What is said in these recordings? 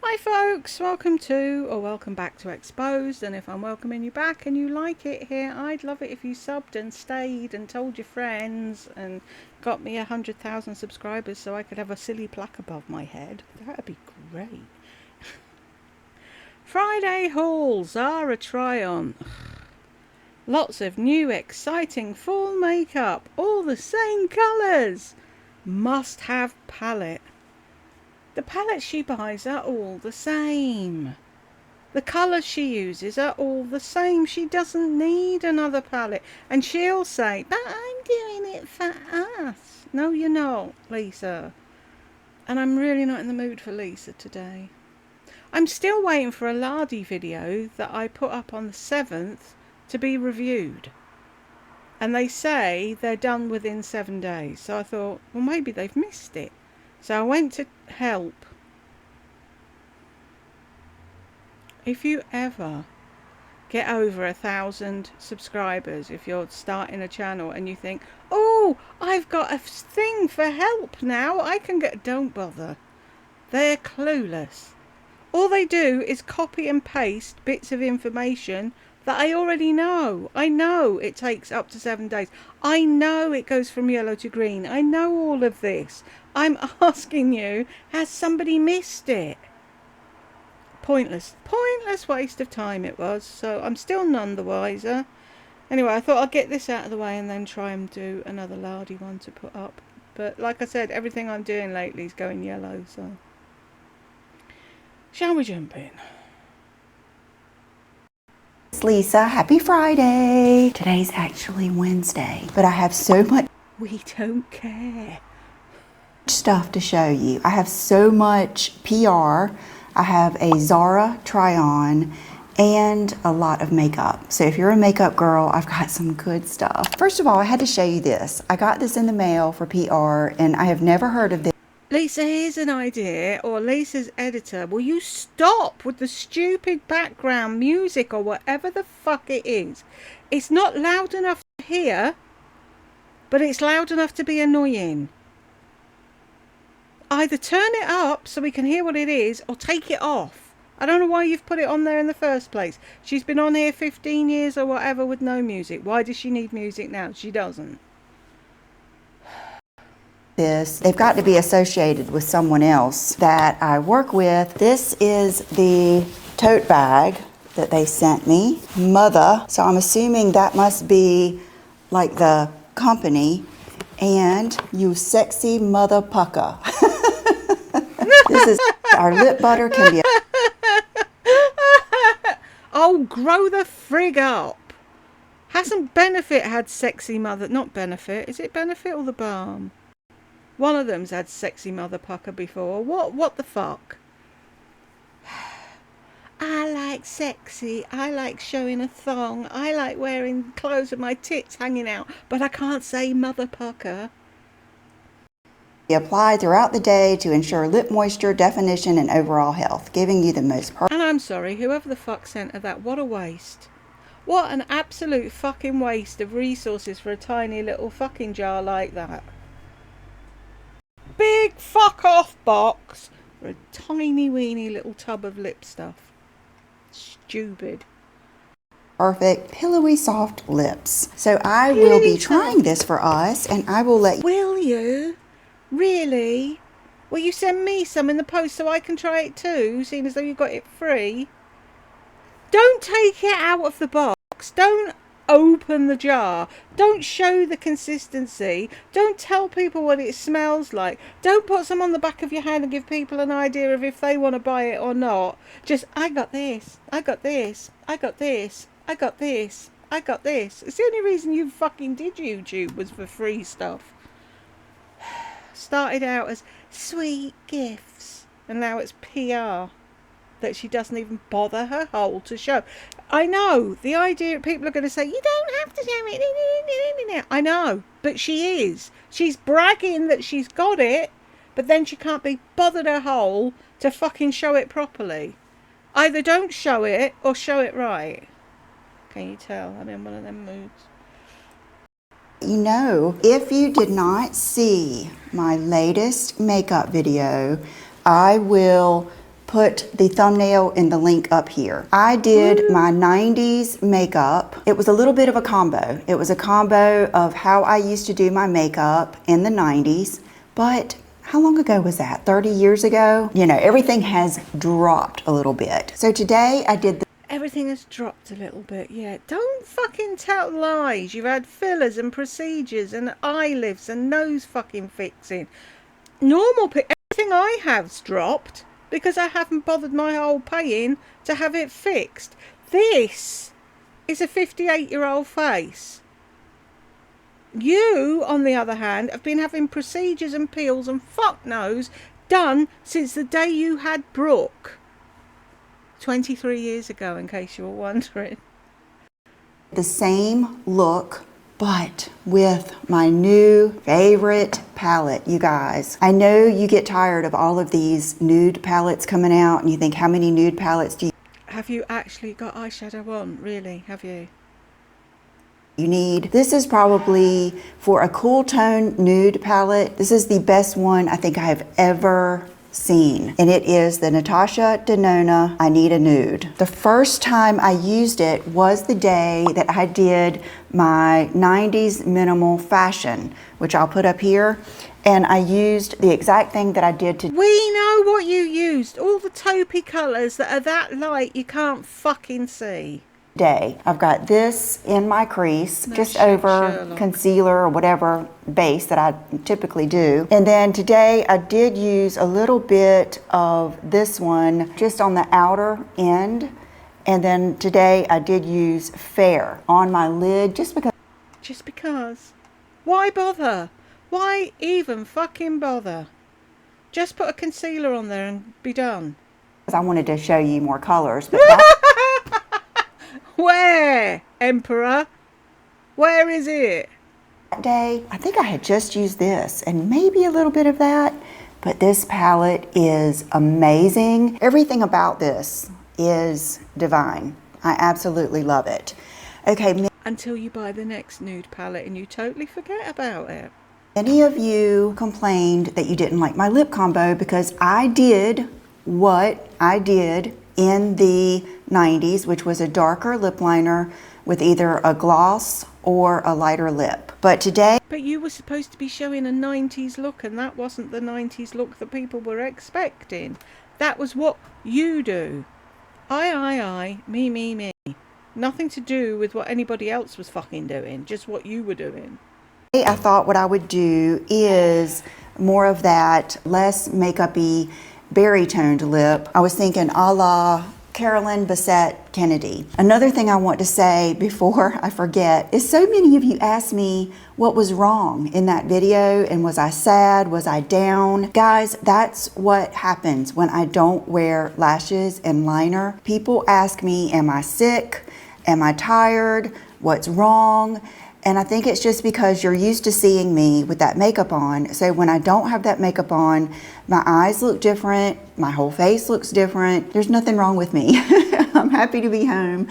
Hi folks, welcome to or welcome back to Exposed, and if I'm welcoming you back and you like it here, I'd love it if you subbed and stayed and told your friends and got me 100,000 subscribers so I could have a silly plaque above my head. That'd be great. Friday haul, ZARA try-on. Lots of new exciting fall makeup, all the same colours. Must have palette. The palettes she buys are all the same. The colours she uses are all the same. She doesn't need another palette. And she'll say, but I'm doing it for us. No, you're not, Lisa. And I'm really not in the mood for Lisa today. I'm still waiting for a Lardy video that I put up on the 7th to be reviewed. And they say they're done within 7 days. So I thought, well, maybe they've missed it. So I went to help. If you ever get over 1,000 subscribers, if you're starting a channel and you think, oh, I've got a thing for help now, I can get... Don't bother. They're clueless. All they do is copy and paste bits of information that I already know. I know it takes up to 7 days. I know it goes from yellow to green. I know all of this. I'm asking you, has somebody missed it? Pointless waste of time it was. So I'm still none the wiser. Anyway, I thought I'd get this out of the way and then try and do another Lardy one to put up. But like I said, everything I'm doing lately is going yellow, so... Shall we jump in? It's Lisa. Happy Friday. Today's actually Wednesday, but I have so much We don't care. stuff to show you. I have so much PR. I have a ZARA try-on and a lot of makeup. So if you're a makeup girl, I've got some good stuff. First of all, I had to show you this. I got this in the mail for PR and I have never heard of this. Lisa, here's an idea, or Lisa's editor. Will you stop with the stupid background music or whatever the fuck it is? It's not loud enough to hear, but it's loud enough to be annoying. Either turn it up so we can hear what it is, or take it off. I don't know why you've put it on there in the first place. She's been on here 15 years or whatever with no music. Why does she need music now? She doesn't. They've got to be associated with someone else that I work with. This is the tote bag that they sent me, Mother. So I'm assuming that must be like the company. And you sexy mother pucker. This is our lip butter can be. Oh, grow the frig up. Hasn't Benefit had sexy mother? Not Benefit. Is it Benefit or the Balm? One of them's had sexy mother pucker before. What the fuck? I like sexy. I like showing a thong. I like wearing clothes with my tits hanging out. But I can't say mother pucker. Applied throughout the day to ensure lip moisture, definition, and overall health, giving you the most perfect. And I'm sorry, whoever the fuck sent her that, what a waste. What an absolute fucking waste of resources for a tiny little fucking jar like that. Big fuck off box for a tiny weeny little tub of lip stuff. Stupid. Perfect, pillowy, soft lips. So I will be trying this for us, and I will let you. Will you? Really? Will you send me some in the post so I can try it too, seeing as though you got it free? Don't take it out of the box. Don't open the jar. Don't show the consistency. Don't tell people what it smells like. Don't put some on the back of your hand and give people an idea of if they want to buy it or not. Just, I got this. I got this. I got this. I got this. I got this. It's the only reason you fucking did YouTube was for free stuff. Started out as sweet gifts and now it's PR that she doesn't even bother her hole to show. I know the idea, people are going to say you don't have to show it. I know, but she is. She's bragging that she's got it, but then she can't be bothered her hole to fucking show it properly. Either don't show it or show it right. Can you tell I'm in one of them moods? You know, if you did not see my latest makeup video, I will put the thumbnail and the link up here. I did my 90s makeup. It was a little bit of a combo. It was a combo of how I used to do my makeup in the 90s, but how long ago was that? 30 years ago? You know, everything has dropped a little bit. So today I did Everything has dropped a little bit, yeah. Don't fucking tell lies. You've had fillers and procedures and eye lifts and nose fucking fixing. Everything I have's dropped because I haven't bothered my whole paying to have it fixed. This is a 58-year-old face. You, on the other hand, have been having procedures and peels and fuck knows done since the day you had Brooke. 23 years ago, in case you were wondering. the same look, but with my new favorite palette, you guys. I know you get tired of all of these nude palettes coming out and you think, how many nude palettes do you Have you actually got eyeshadow on? Really? Have you? need? This is probably for a cool tone nude palette. This is the best one I think I have ever seen, and it is the Natasha Denona I Need a Nude. The first time I used it was the day that I did my 90s minimal fashion, which I'll put up here, and I used the exact thing that I did to We know what you used. All the taupey colours that are that light you can't fucking see. day. I've got this in my crease, No just shit, over Sherlock. concealer or whatever base that I typically do. And then today I did use a little bit of this one just on the outer end. And then today I did use Fair on my lid just because Just because. Why bother? Why even fucking bother? Just put a concealer on there and be done. I wanted to show you more colors. But that Where, Emperor? Where is it? day, I think I had just used this and maybe a little bit of that, but this palette is amazing. Everything about this is divine. I absolutely love it. Okay, Until you buy the next nude palette and you totally forget about it. many of you complained that you didn't like my lip combo because I did what I did in the 90s, which was a darker lip liner with either a gloss or a lighter lip. But today, But you were supposed to be showing a 90s look, and that wasn't the 90s look that people were expecting. That was what you do. I, me. Nothing to do with what anybody else was fucking doing, just what you were doing. I thought what I would do is more of that less makeup-y berry toned lip. I was thinking a la Carolyn Bessette Kennedy. Another thing I want to say before I forget is so many of you asked me what was wrong in that video and was I sad, was I down? Guys, that's what happens when I don't wear lashes and liner. People ask me, am I sick? Am I tired? What's wrong? And I think it's just because you're used to seeing me with that makeup on. So when I don't have that makeup on, my eyes look different, my whole face looks different. There's nothing wrong with me. I'm happy to be home.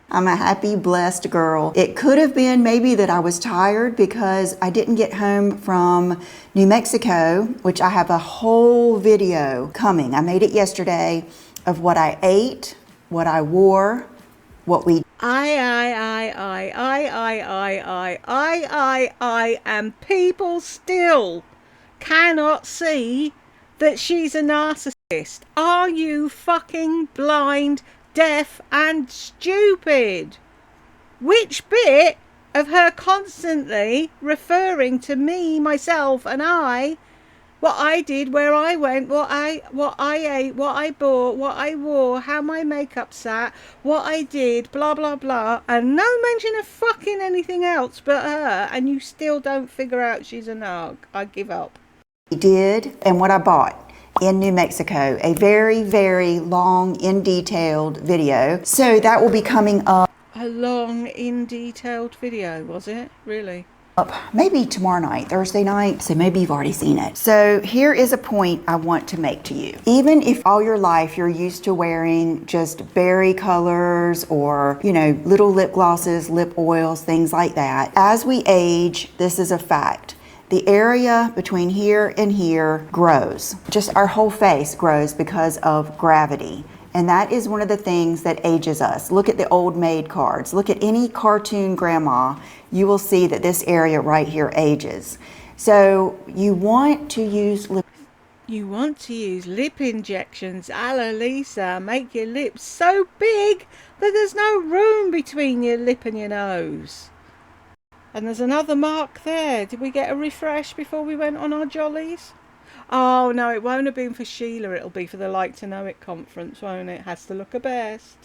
I'm a happy, blessed girl. It could have been maybe that I was tired because I didn't get home from New Mexico, which I have a whole video coming. I made it yesterday of what I ate, what I wore, what we and people still cannot see that she's a narcissist. Are you fucking blind, deaf, and stupid? Which bit of her constantly referring to me, myself, and I, what I did, where I went, what I ate, what I bought, what I wore, how my makeup sat, what I did, blah blah blah, and no mention of fucking anything else but her, and you still don't figure out she's a narc. I give up. did and what I bought in New Mexico. A very, very long, in detailed video. So that will be coming up A long, in detailed video, was it? Really? maybe tomorrow night, Thursday night, so maybe you've already seen it. So here is a point I want to make to you. Even if all your life you're used to wearing just berry colors or, you know, little lip glosses, lip oils, things like that, as we age, this is a fact. the area between here and here grows. Just our whole face grows because of gravity. And that is one of the things that ages us. Look at the old maid cards. Look at any cartoon grandma. You will see that this area right here ages. So you want to use lip injections a la Lisa. Make your lips so big that there's no room between your lip and your nose. And there's another mark there. Did we get a refresh before we went on our jollies? Oh, no, it won't have been for Sheila. It'll be for the Like to Know It conference, won't it? Has to look her best.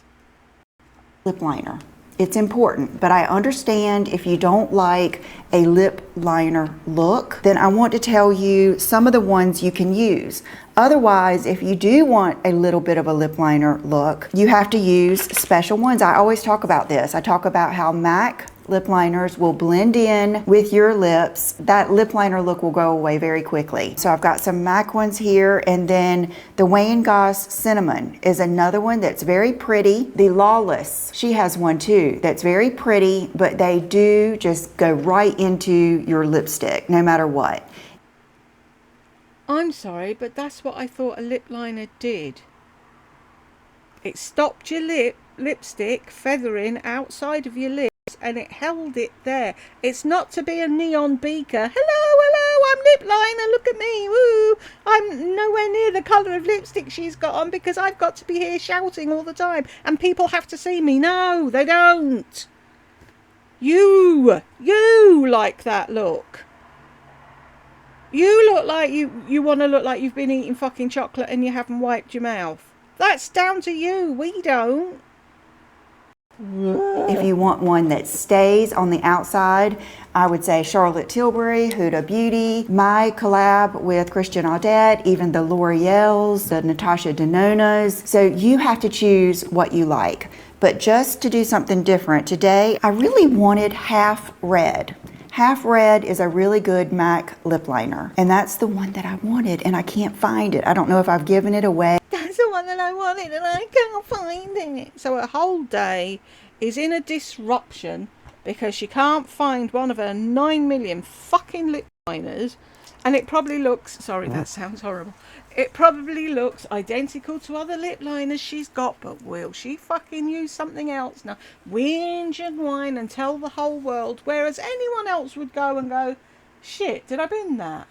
Lip liner. It's important, but I understand if you don't like a lip liner look, then I want to tell you some of the ones you can use. Otherwise, if you do want a little bit of a lip liner look, you have to use special ones. I always talk about this. I talk about how MAC lip liners will blend in with your lips. That lip liner look will go away very quickly. So I've got some MAC ones here, and then the Wayne Goss Cinnamon is another one that's very pretty. The Lawless, she has one too that's very pretty, but they do just go right into your lipstick no matter what. I'm sorry, but that's what I thought a lip liner did. It stopped your lipstick feathering outside of your lips, and it held it there. It's not to be a neon beaker. Hello, I'm lip liner, look at me, woo. I'm nowhere near the colour of lipstick she's got on because I've got to be here shouting all the time and people have to see me. No, they don't. You like that look. You look like you want to look like you've been eating fucking chocolate and you haven't wiped your mouth. That's down to you. We don't. If you want one that stays on the outside, I would say Charlotte Tilbury, Huda Beauty, my collab with Christian Audette, even the L'Oreal's, the Natasha Denona's. So you have to choose what you like. But just to do something different, today I really wanted Half Red. Half Red is a really good MAC lip liner, and that's the one that I wanted, and I can't find it. I don't know if I've given it away. That's the one that I wanted, and I can't find it. So a whole day is in a disruption because she can't find one of her 9 million fucking lip liners, and it probably looks, sorry, that sounds horrible. It probably looks identical to other lip liners she's got, but will she fucking use something else now? Whinge and whine and tell the whole world, whereas anyone else would go and go, shit, did I bin that?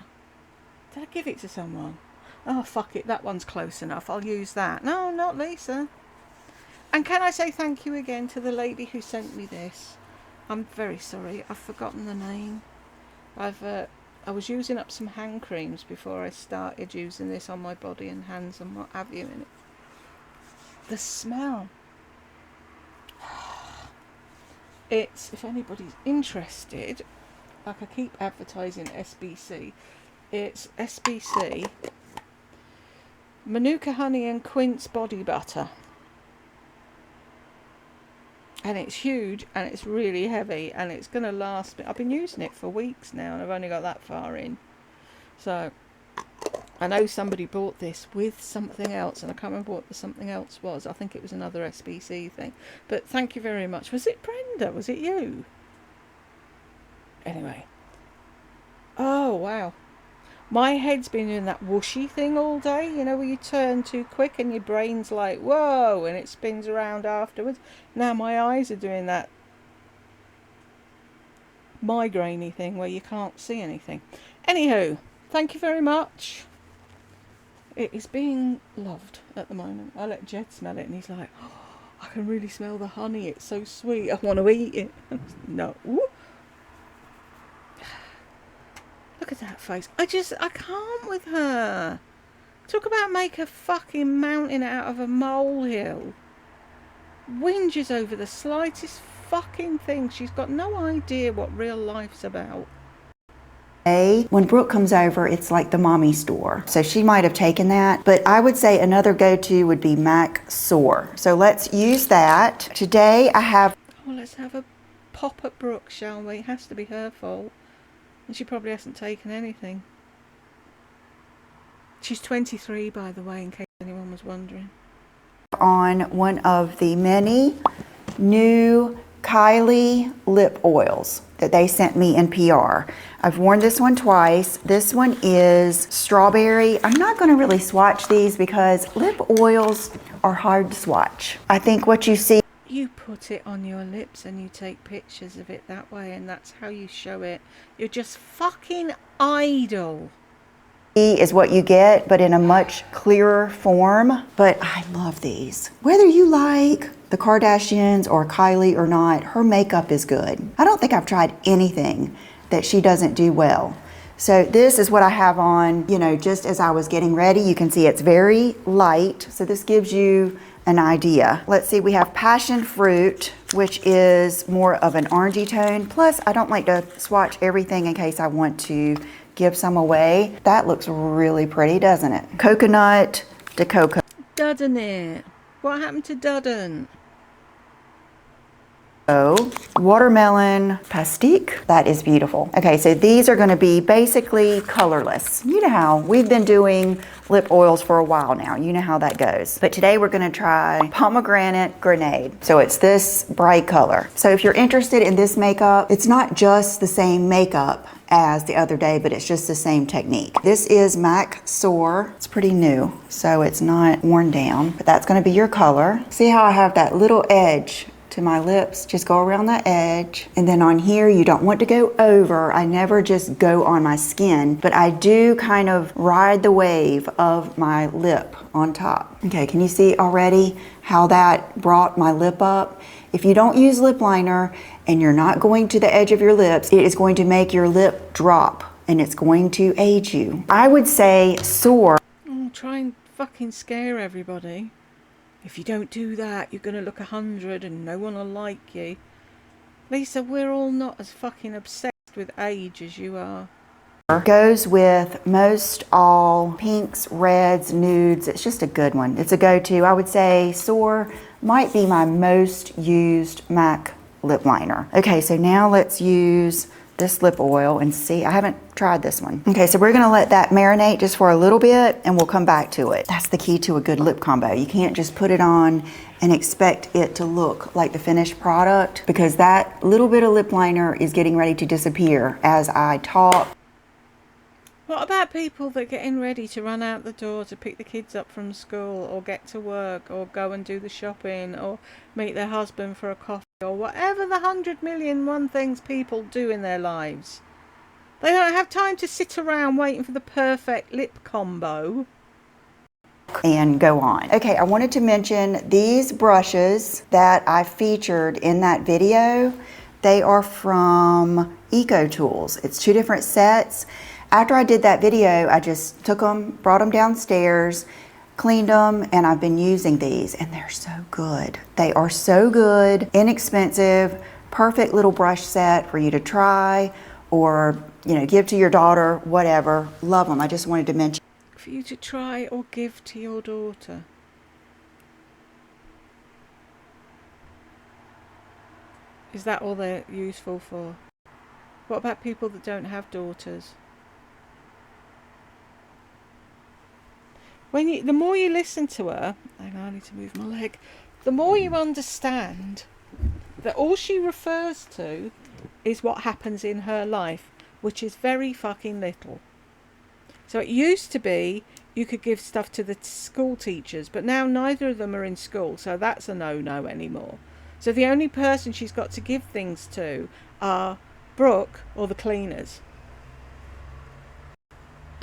Did I give it to someone? Oh, fuck it, that one's close enough, I'll use that. No, not Lisa. And can I say thank you again to the lady who sent me this? I'm very sorry, I've forgotten the name. I was using up some hand creams before I started using this on my body and hands and what have you in it. The smell. It's, if anybody's interested, like I keep advertising SBC, it's SBC Manuka honey and quince body butter. And it's huge and it's really heavy and it's going to last me. I've been using it for weeks now and I've only got that far in. So I know somebody bought this with something else and I can't remember what the something else was. I think it was another SBC thing. But thank you very much. Was it Brenda? Was it you? Anyway. Oh, wow. My head's been doing that whooshy thing all day, you know, where you turn too quick and your brain's like, whoa, and it spins around afterwards. Now my eyes are doing that migraine-y thing where you can't see anything. Anywho, thank you very much. It is being loved at the moment. I let Jed smell it and he's like, oh, I can really smell the honey. It's so sweet. I want to eat it. No. Ooh. Look at that face. I can't with her. Talk about make a fucking mountain out of a molehill. Whinges over the slightest fucking thing. She's got no idea what real life's about. When Brooke comes over, it's like the mommy store. So she might have taken that, but I would say another go-to would be MAC Soar. So let's use that. Today I have... Oh, let's have a pop at Brooke, shall we? It has to be her fault. And she probably hasn't taken anything. She's 23, by the way, in case anyone was wondering. On one of the many new Kylie lip oils that they sent me in PR. I've worn this one twice. This one is strawberry. I'm not going to really swatch these because lip oils are hard to swatch. I think what you see, you put it on your lips and you take pictures of it that way, and that's how you show it. You're just fucking idle. is what you get, but in a much clearer form. But I love these. Whether you like the Kardashians or Kylie or not, her makeup is good. I don't think I've tried anything that she doesn't do well. So this is what I have on, you know, just as I was getting ready. You can see it's very light. So this gives you an idea. Let's see, we have passion fruit, which is more of an orangey tone. Plus, I don't like to swatch everything in case I want to give some away. That looks really pretty, doesn't it? Coconut de cocoa. Doesn't it? What happened to Dudden? Watermelon pastique. That is beautiful. Okay, so these are going to be basically colorless. You know how we've been doing lip oils for a while now. You know how that goes. But today we're going to try pomegranate grenade. So it's this bright color. So if you're interested in this makeup, it's not just the same makeup as the other day, but it's just the same technique. This is MAC Soar. It's pretty new, so it's not worn down, but that's going to be your color. See how I have that little edge to my lips? Just go around that edge, and then on here you don't want to go over. I never just go on my skin, but I do kind of ride the wave of my lip on top. Okay, can you see already how that brought my lip up? If you don't use lip liner and you're not going to the edge of your lips, it is going to make your lip drop and it's going to age you. I would say Soar. Try and fucking scare everybody. If you don't do that, you're going to look 100 and no one will like you. Lisa, we're all not as fucking obsessed with age as you are. Goes with most all pinks, reds, nudes. It's just a good one. It's a go-to. I would say Soar might be my most used MAC lip liner. Okay, so now let's use this lip oil and see. I haven't tried this one. Okay, so we're gonna let that marinate just for a little bit and we'll come back to it. That's the key to a good lip combo. You can't just put it on and expect it to look like the finished product, because that little bit of lip liner is getting ready to disappear as I talk. What about people that are getting ready to run out the door to pick the kids up from school or get to work or go and do the shopping or meet their husband for a coffee or whatever the 100,000,001 things people do in their lives? They don't have time to sit around waiting for the perfect lip combo. And go on. Okay, I wanted to mention these brushes that I featured in that video. They are from Eco Tools. It's 2 different sets. After I did that video, I just took them, brought them downstairs, cleaned them, and I've been using these, and they're so good. They are so good, inexpensive, perfect little brush set for you to try or, you know, give to your daughter, whatever. Love them. I just wanted to mention. For you to try or give to your daughter. Is that all they're useful for? What about people that don't have daughters? The more you listen to her, hang on, I need to move my leg, the more you understand that all she refers to is what happens in her life, which is very fucking little. So it used to be you could give stuff to the school teachers, but now neither of them are in school, so that's a no-no anymore. So the only person she's got to give things to are Brooke or the cleaners.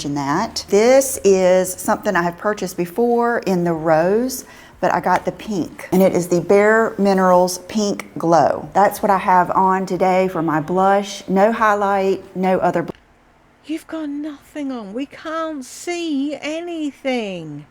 That this is something I have purchased before in the rose, but I got the pink, and it is the Bare Minerals Pink Glow. That's what I have on today for my blush. No highlight, no other blush. You've got nothing on. We can't see anything.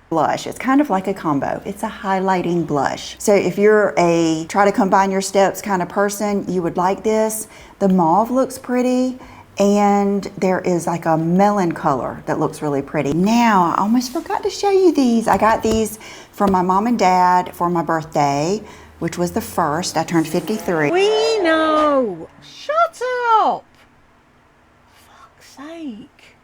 Blush. It's kind of like a combo. It's a highlighting blush. So if you're a try to combine your steps kind of person, you would like this. The mauve looks pretty, and there is like a melon color that looks really pretty. Now, I almost forgot to show you these. I got these from my mom and dad for my birthday, which was the 1st. I turned 53. We know. Shut up. Fuck's sake.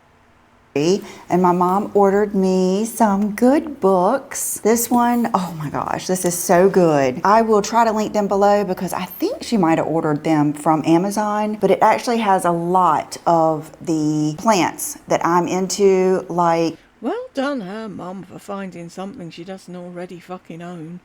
And my mom ordered me some good books. This one, oh my gosh, this is so good. I will try to link them below because I think she might have ordered them from Amazon, but it actually has a lot of the plants that I'm into, like... Well done her mum for finding something she doesn't already fucking own.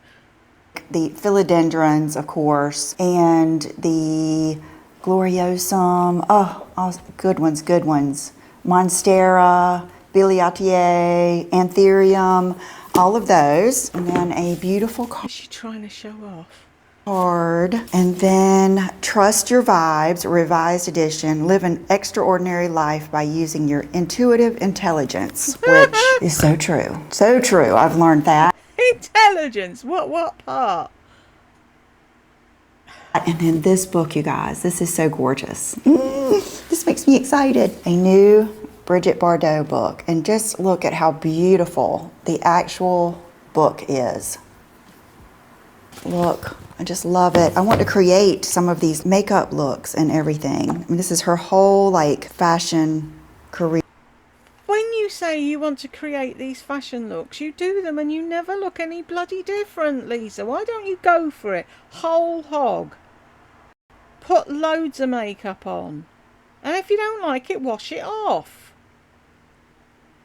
The philodendrons, of course, and the gloriosum. Oh, good ones, good ones. Monstera, Biliatier, Anthurium, all of those. And then a beautiful Is she trying to show off? card. And then Trust Your Vibes, revised edition. Live an extraordinary life by using your intuitive intelligence, which is so true. So true. I've learned that. Intelligence? What part? And then this book, you guys, this is so gorgeous. This makes me excited. A new Bridget Bardot book. And just look at how beautiful the actual book is. Look, I just love it. I want to create some of these makeup looks and everything. I mean, this is her whole like fashion career. When you say you want to create these fashion looks, you do them and you never look any bloody different, Lisa. Why don't you go for it? Whole hog. Put loads of makeup on. And if you don't like it, wash it off.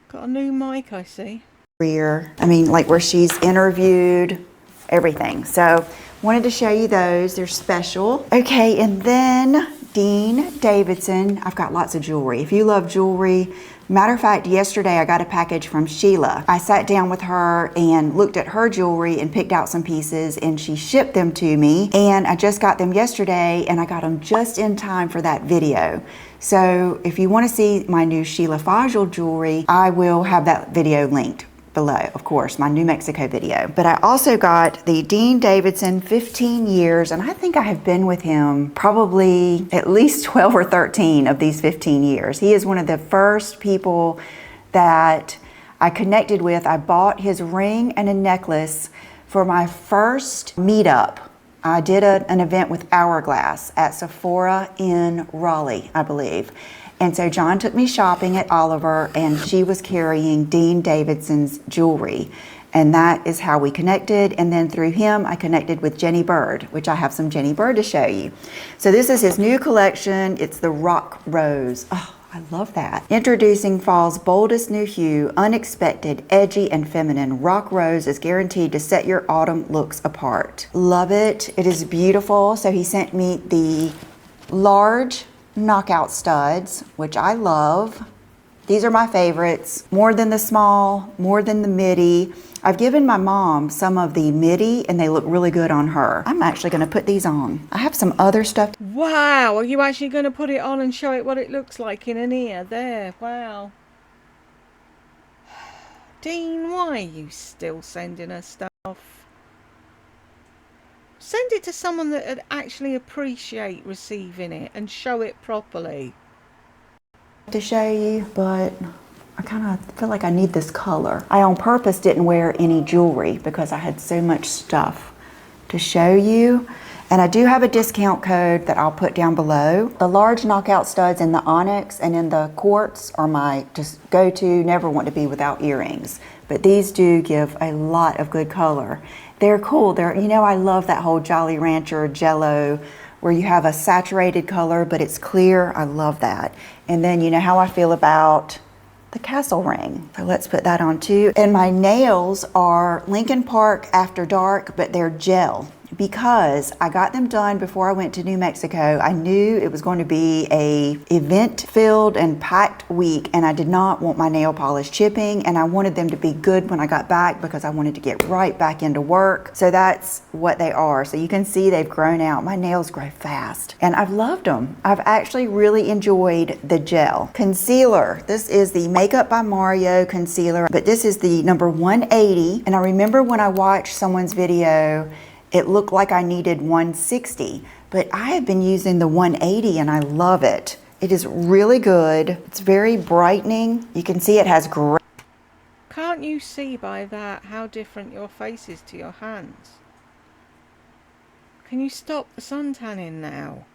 Got a new mic, I see. I mean, like where she's interviewed, everything. So, wanted to show you those. They're special. Okay, and then Dean Davidson. I've got lots of jewelry. If you love jewelry, matter of fact, yesterday I got a package from Sheila. I sat down with her and looked at her jewelry and picked out some pieces, and she shipped them to me. And I just got them yesterday, and I got them just in time for that video. So if you want to see my new Sheila Fajl jewelry, I will have that video linked below, of course, my New Mexico video. But I also got the Dean Davidson 15 years, and I think I have been with him probably at least 12 or 13 of these 15 years. He is one of the first people that I connected with. I bought his ring and a necklace for my first meetup. I did an event with Hourglass at Sephora in Raleigh, I believe. And so John took me shopping at Oliver, and she was carrying Dean Davidson's jewelry. And that is how we connected. And then through him, I connected with Jenny Bird, which I have some Jenny Bird to show you. So this is his new collection. It's the Rock Rose. Oh, I love that. Introducing fall's boldest new hue, unexpected, edgy, and feminine. Rock Rose is guaranteed to set your autumn looks apart. Love it. It is beautiful. So he sent me the large knockout studs, which I love. These are my favorites. More than the small, more than the midi. I've given my mom some of the midi and they look really good on her. I'm actually going to put these on. I have some other stuff. Wow, are you actually going to put it on and show it what it looks like in an ear? There, wow. Dean, why are you still sending her stuff? Send it to someone that would actually appreciate receiving it and show it properly. To show you, but I kind of feel like I need this color. I on purpose didn't wear any jewelry because I had so much stuff to show you. And I do have a discount code that I'll put down below. The large knockout studs in the onyx and in the quartz are my just go-to, never want to be without earrings. But these do give a lot of good color. They're cool. You know, I love that whole Jolly Rancher Jello where you have a saturated color, but it's clear. I love that. And then you know how I feel about the castle ring. So let's put that on too. And my nails are Lincoln Park After Dark, but they're gel. Because I got them done before I went to New Mexico. I knew it was going to be a event-filled and packed week, and I did not want my nail polish chipping, and I wanted them to be good when I got back because I wanted to get right back into work. So that's what they are. So you can see they've grown out. My nails grow fast, and I've loved them. I've actually really enjoyed the gel. Concealer. This is the Makeup by Mario concealer, but this is the number 180, and I remember when I watched someone's video, it looked like I needed 160, but I have been using the 180 and I love it. It is really good. It's very brightening. You can see it has great. Can't you see by that how different your face is to your hands? Can you stop the sun tanning now?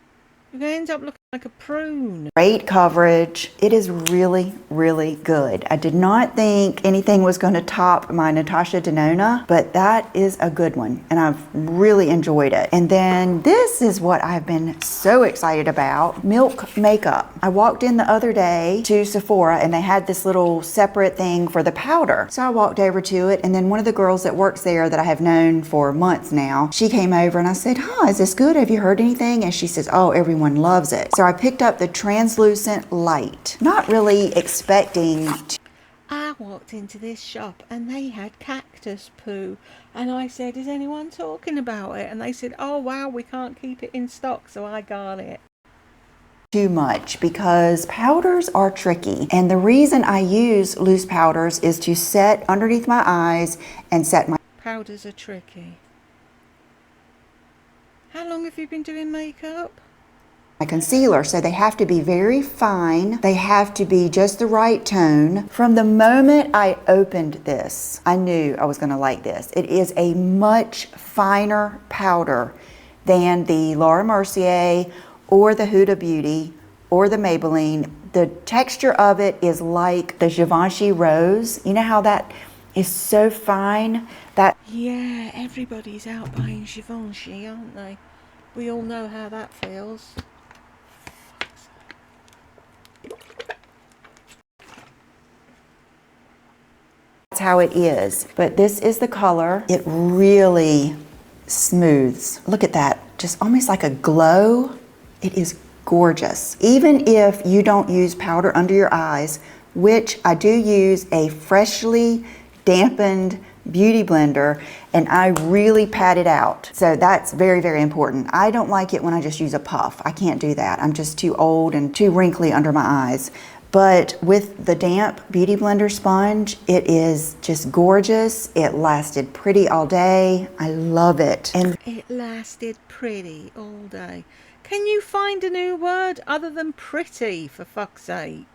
You're going to end up looking Like a prune. Great coverage. It is really, really good. I did not think anything was going to top my Natasha Denona, but that is a good one, and I've really enjoyed it. And then this is what I've been so excited about, Milk Makeup. I walked in the other day to Sephora, and they had this little separate thing for the powder. So I walked over to it, and then one of the girls that works there that I have known for months now, she came over and I said, "Huh, is this good? Have you heard anything?" And she says, "Oh, everyone loves it." So I picked up the translucent light, not really expecting to. I walked into this shop and they had cactus poo, and I said, "Is anyone talking about it?" And they said, "Oh wow, we can't keep it in stock," so I got it. Too much, because powders are tricky, and the reason I use loose powders is to set underneath my eyes and set my Powders are tricky. How long have you been doing makeup? concealer, so they have to be very fine. They have to be just the right tone. From the moment I opened this, I knew I was going to like this. It is a much finer powder than the Laura Mercier or the Huda Beauty or the Maybelline. The texture of it is like the Givenchy Rose. You know how that is so fine? That Yeah, everybody's out buying Givenchy, aren't they? We all know how that feels. That's how it is. But this is the color. It really smooths. Look at that. Just almost like a glow. It is gorgeous. Even if you don't use powder under your eyes, which I do use a freshly dampened beauty blender, and I really pat it out. So that's very, very important. I don't like it when I just use a puff. I can't do that. I'm just too old and too wrinkly under my eyes. But with the damp beauty blender sponge, it is just gorgeous. It lasted pretty all day. I love it. And It lasted pretty all day. Can you find a new word other than pretty, for fuck's sake?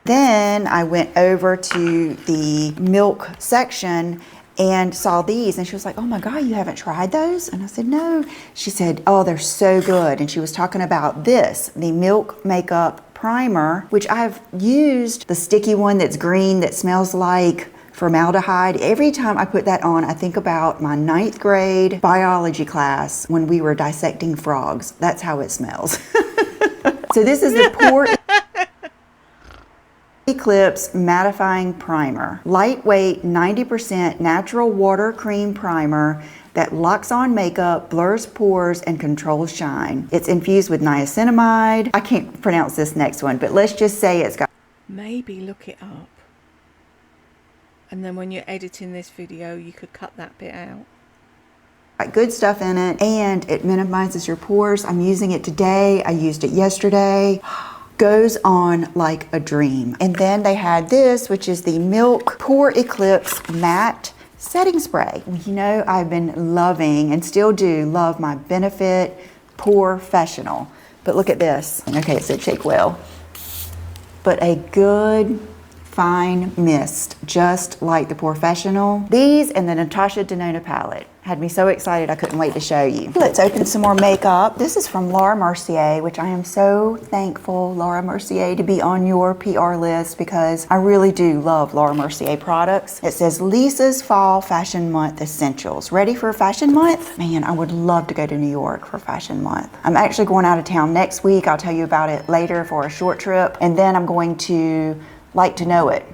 then I went over to the milk section and saw these, and she was like, "Oh my God, you haven't tried those?" And I said, "No." She said, "Oh, they're so good." And she was talking about this, the Milk Makeup Primer, which I've used, the sticky one that's green that smells like formaldehyde. Every time I put that on, I think about my 9th grade biology class when we were dissecting frogs. That's how it smells. So this is the Pore Eclipse Mattifying Primer. Lightweight, 90% natural water cream primer that locks on makeup, blurs pores, and controls shine. It's infused with niacinamide. I can't pronounce this next one, but let's just say it's got... Maybe look it up. And then when you're editing this video, you could cut that bit out. good stuff in it, and it minimizes your pores. I'm using it today. I used it yesterday. Goes on like a dream. And then they had this, which is the Milk Pore Eclipse Matte Setting Spray. You know, I've been loving and still do love my Benefit Porefessional. But look at this. Okay, it said shake well. But a good fine mist, just like the Porefessional. These and the Natasha Denona palette had me so excited I couldn't wait to show you. Let's open some more makeup. This is from Laura Mercier, which I am so thankful, Laura Mercier, to be on your PR list because I really do love Laura Mercier products. It says Lisa's Fall Fashion Month Essentials. Ready for Fashion Month? Man, I would love to go to New York for Fashion Month. I'm actually going out of town next week. I'll tell you about it later for a short trip. And then I'm going to Like to Know It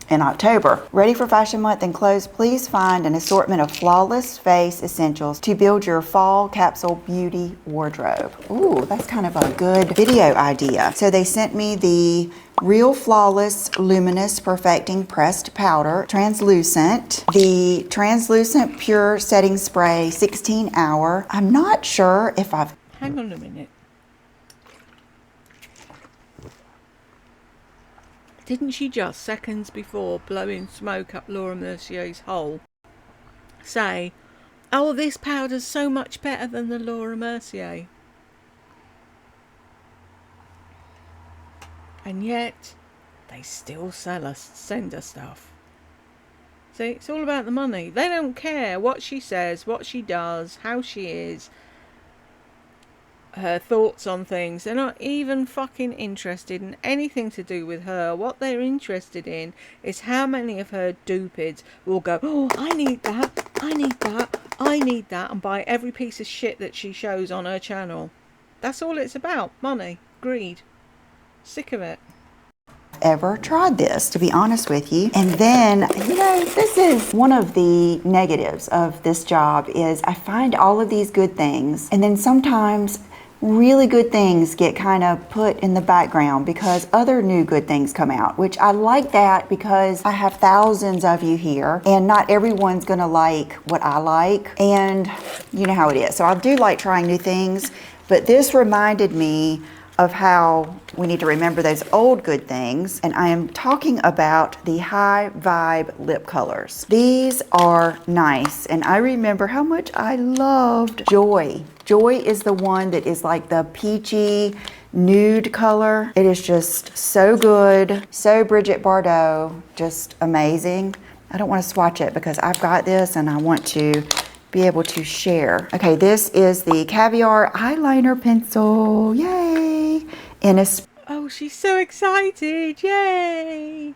in October. Ready for Fashion Month and clothes? Please find an assortment of flawless face essentials to build your fall capsule beauty wardrobe. Ooh, that's kind of a good video idea. So they sent me the Real Flawless Luminous Perfecting Pressed Powder, translucent, the Translucent Pure Setting Spray 16 hour. I'm not sure if I've... Hang on a minute. Didn't she just, seconds before blowing smoke up Laura Mercier's hole, say, oh, this powder's so much better than the Laura Mercier? And yet, they still send her stuff. See, it's all about the money. They don't care what she says, what she does, how she is. her thoughts on things. They're not even fucking interested in anything to do with her. What they're interested in is how many of her dupids will go, oh, I need that, I need that, I need that, and buy every piece of shit that she shows on her channel. That's all it's about. Money, greed. Sick of it. Ever tried this, to be honest with you. And then, you know, this is one of the negatives of this job is I find all of these good things, and then sometimes really good things get kind of put in the background because other new good things come out, which I like that because I have thousands of you here and not everyone's gonna like what I like, and you know how it is. So I do like trying new things, but this reminded me of how we need to remember those old good things, and I am talking about the High Vibe lip colors. These are nice, and I remember how much I loved Joy. Joy is the one that is like the peachy nude color. It is just so good, so Bridget Bardot, just amazing. I don't want to swatch it because I've got this and I want to be able to share. Okay, this is the Caviar eyeliner pencil. Yay! In a Oh, she's so excited. Yay!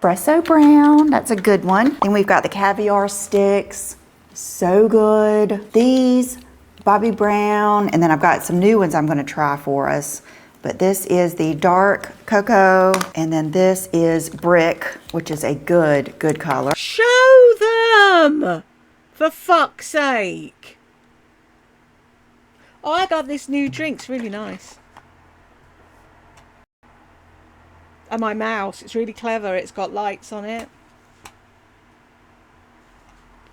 espresso brown. That's a good one. Then we've got the Caviar sticks. So good. These, Bobbi Brown. And then I've got some new ones I'm going to try for us. But this is the dark cocoa, and then this is brick, which is a good color. Show them! For fuck's sake. Oh, I got this new drink. It's really nice. And my mouse, it's really clever. It's got lights on it.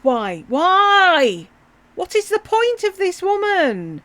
Why? Why? What is the point of this woman?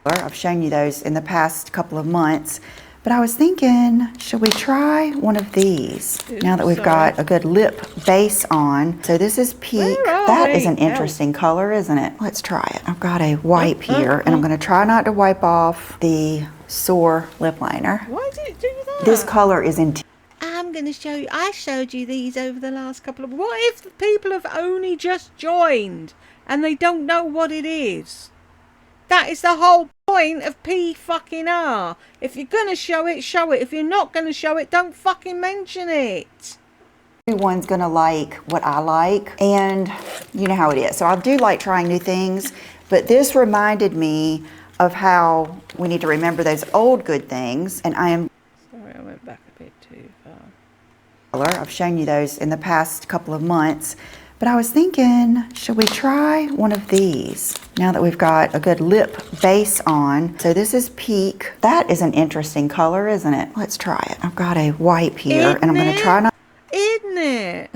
I've shown you those in the past couple of months, but I was thinking, should we try one of these now that we've got a good lip base on? So this is Peak. That is an interesting color, isn't it? Let's try it. I've got a wipe here, and I'm going to try not to wipe off the sore lip liner. Why did it do that? This color is intense. I'm going to show you. I showed you these over the last couple of... What if the people have only just joined and they don't know what it is? That is the whole point of P-fucking-R. If you're going to show it, show it. If you're not going to show it, don't fucking mention it. Everyone's going to like what I like, and you know how it is. So I do like trying new things, but this reminded me of how we need to remember those old good things, and I am... Sorry, I went back a bit too far. I've shown you those in the past couple of months, but I was thinking, should we try one of these now that we've got a good lip base on? So this is Peak. That is an interesting color, isn't it? Let's try it. I've got a wipe here, and I'm going to try not... Isn't it?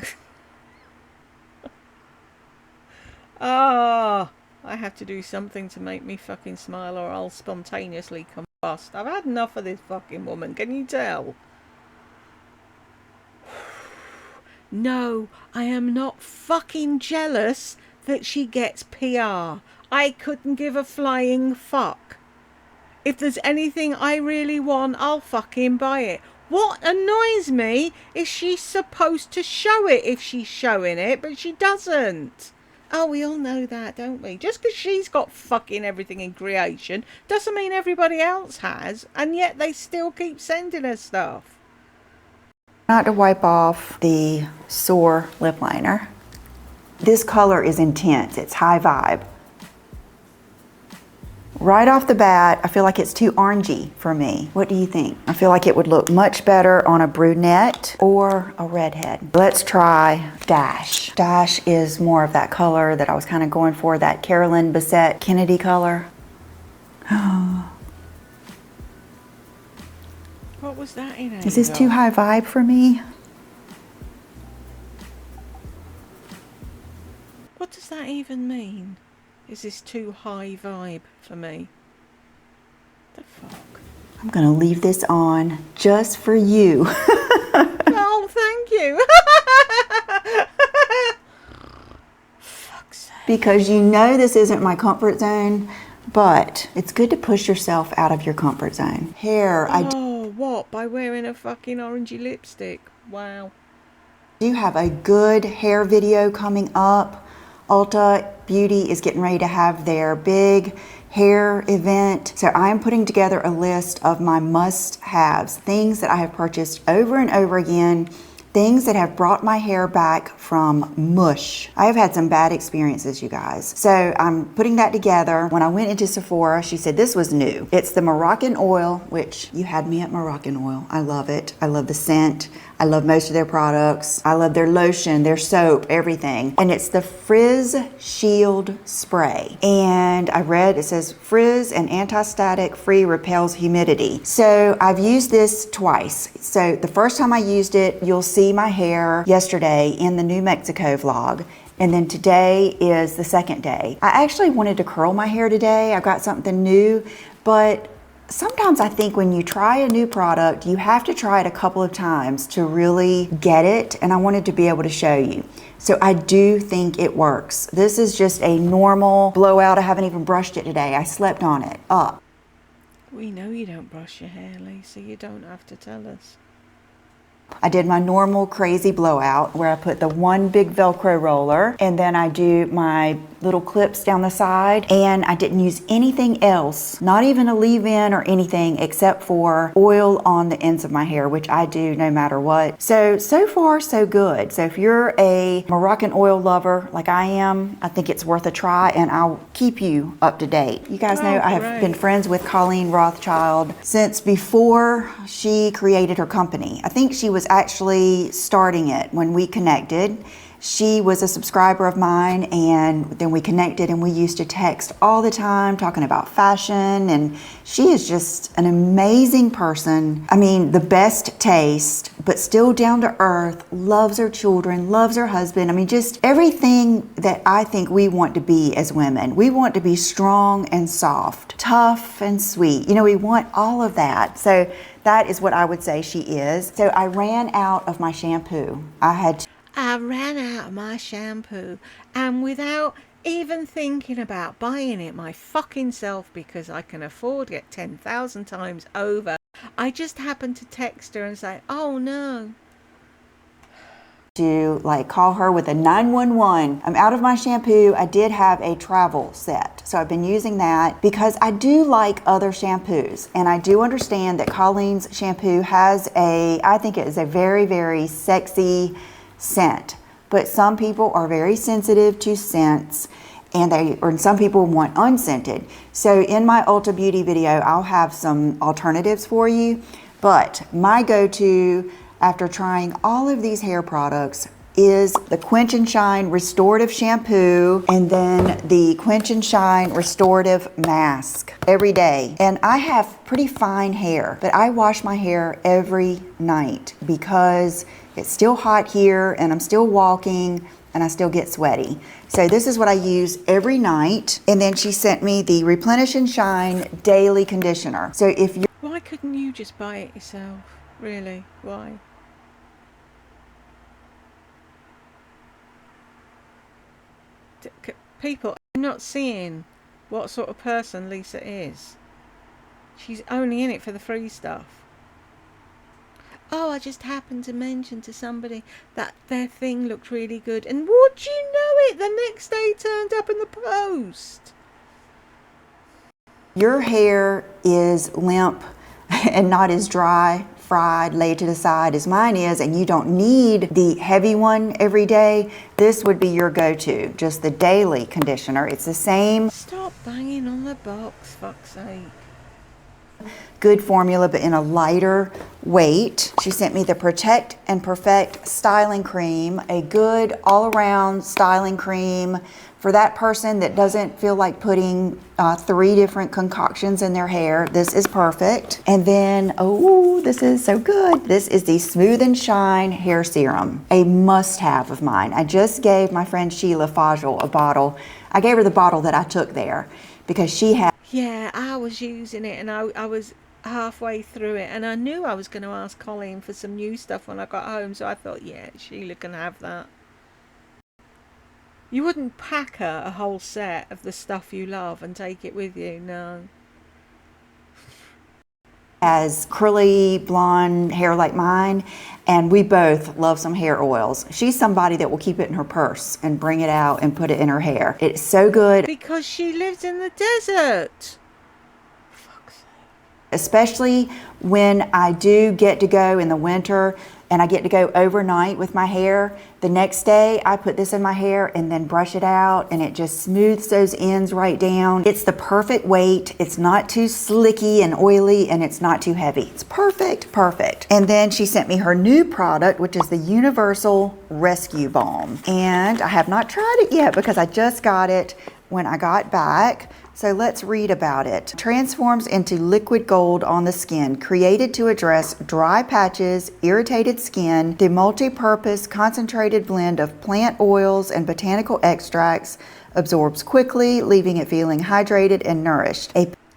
Oh, I have to do something to make me fucking smile or I'll spontaneously combust. I've had enough of this fucking woman, can you tell? No, I am not fucking jealous that she gets PR. I couldn't give a flying fuck. If there's anything I really want, I'll fucking buy it. What annoys me is she's supposed to show it if she's showing it, but she doesn't. Oh, we all know that, don't we? Just because she's got fucking everything in creation doesn't mean everybody else has, and yet they still keep sending us stuff. Not to wipe off the sore lip liner. This color is intense. It's High Vibe. Right off the bat, I feel like it's too orangey for me. What do you think? I feel like it would look much better on a brunette or a redhead. Let's try Dash. Dash is more of that color that I was kind of going for, that Carolyn Bessette Kennedy color. What was that in? Is this too high vibe for me? What does that even mean? Is this too high vibe for me? The fuck? I'm gonna leave this on just for you. Oh, thank you. Fuck's sake. Because you know this isn't my comfort zone, but it's good to push yourself out of your comfort zone. Hair, Oh, what? By wearing a fucking orangey lipstick? Wow. do have a good hair video coming up Ulta Beauty is getting ready to have their big hair event. So I am putting together a list of my must-haves, things that I have purchased over and over again, things that have brought my hair back from mush. I have had some bad experiences, you guys. So I'm putting that together. When I went into Sephora, she said this was new. It's the Moroccan oil, which you had me at Moroccan oil. I love it. I love the scent. I love most of their products. I love their lotion, their soap, everything. And it's the Frizz Shield Spray. And I read it says frizz and anti-static free repels humidity. So I've used this twice. So the first time I used it, you'll see my hair yesterday in the New Mexico vlog. And then today is the second day. I actually wanted to curl my hair today. I've got something new, but sometimes I think when you try a new product, you have to try it a couple of times to really get it, and I wanted to be able to show you. So I do think it works. This is just a normal blowout. I haven't even brushed it today. I slept on it up. We know you don't brush your hair, Lisa. You don't have to tell us. I did my normal crazy blowout where I put the one big Velcro roller and then I do my little clips down the side, and I didn't use anything else, not even a leave-in or anything except for oil on the ends of my hair, which I do no matter what. So far so good. So if you're a Moroccan oil lover like I am, I think it's worth a try, and I'll keep you up to date. You guys know I have been friends with Colleen Rothschild since before she created her company. I think she was actually starting it when we connected. She was a subscriber of mine, and then we connected and we used to text all the time talking about fashion, and she is just an amazing person. I mean, the best taste, but still down to earth, loves her children, loves her husband. I mean, just everything that I think we want to be as women. We want to be strong and soft, tough and sweet. You know, we want all of that. So that is what I would say she is. So I ran out of my shampoo. I ran out of my shampoo, and without even thinking about buying it my fucking self, because I can afford it 10,000 times over, I just happened to text her and say, oh no. To call her with a 911. I'm out of my shampoo. I did have a travel set, so I've been using that because I do like other shampoos, and I do understand that Colleen's shampoo has I think it is a very, very sexy scent, but some people are very sensitive to scents, and some people want unscented. So in my Ulta Beauty video, I'll have some alternatives for you, but my go-to after trying all of these hair products is the Quench and Shine Restorative Shampoo, and then the Quench and Shine Restorative Mask every day. And I have pretty fine hair, but I wash my hair every night because it's still hot here and I'm still walking and I still get sweaty. So this is what I use every night. And then she sent me the Replenish and Shine Daily Conditioner. So if you Why couldn't you just buy it yourself? Really? Why? People are not seeing what sort of person Lisa is. She's only in it for the free stuff. Oh, I just happened to mention to somebody that their thing looked really good, and would you know it, the next day turned up in the post. Your hair is limp and not as dry, fried, laid to the side as mine is, and you don't need the heavy one every day, this would be your go-to, just the daily conditioner. It's the same. Stop banging on the box, fuck's sake. Good formula, but in a lighter weight. She sent me the Protect and Perfect Styling Cream, a good all-around styling cream for that person that doesn't feel like putting 3 different concoctions in their hair. This is perfect. And then, oh, this is so good. This is the Smooth and Shine Hair Serum, a must-have of mine. I just gave my friend Sheila Fajl a bottle. I gave her the bottle that I took there because she had. Yeah, I was using it, and I was halfway through it, and I knew I was going to ask Colleen for some new stuff when I got home, so I thought, yeah, Sheila can have that. You wouldn't pack her a whole set of the stuff you love and take it with you, no. has curly blonde hair like mine, and we both love some hair oils. She's somebody that will keep it in her purse and bring it out and put it in her hair. It's so good. Because she lives in the desert. Fuck's sake. Especially when I do get to go in the winter and I get to go overnight with my hair. The next day I put this in my hair and then brush it out, and it just smooths those ends right down. It's the perfect weight. It's not too slicky and oily, and it's not too heavy. It's perfect, perfect. And then she sent me her new product, which is the Universal Rescue Balm. And I have not tried it yet because I just got it when I got back. So let's read about it. Transforms into liquid gold on the skin, created to address dry patches, irritated skin. The multi-purpose concentrated blend of plant oils and botanical extracts absorbs quickly, leaving it feeling hydrated and nourished.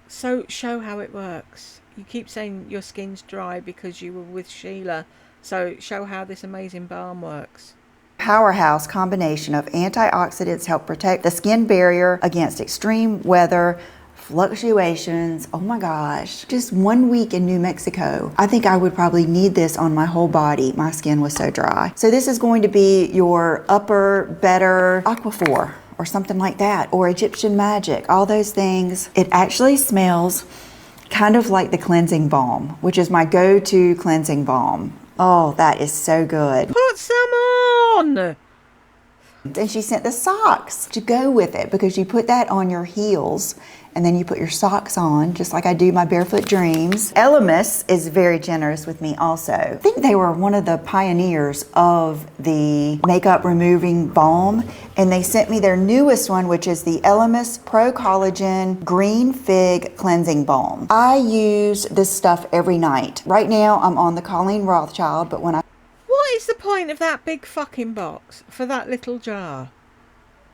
So show how it works. You keep saying your skin's dry because you were with Sheila. So show how this amazing balm works. Powerhouse combination of antioxidants help protect the skin barrier against extreme weather fluctuations. Oh my gosh, just 1 week in New Mexico. I think I would probably need this on my whole body. My skin was so dry. So this is going to be your upper, better Aquaphor or something like that, or Egyptian Magic, all those things. It actually smells kind of like the cleansing balm, which is my go-to cleansing balm. Oh, that is so good. Put some on! And she sent the socks to go with it, because you put that on your heels and then you put your socks on, just like I do my barefoot dreams. Elemis is very generous with me also. I think they were one of the pioneers of the makeup removing balm, and they sent me their newest one, which is the Elemis Pro Collagen Green Fig Cleansing Balm. I use this stuff every night. Right now I'm on the Colleen Rothschild, but when I... What is the point of that big fucking box for that little jar?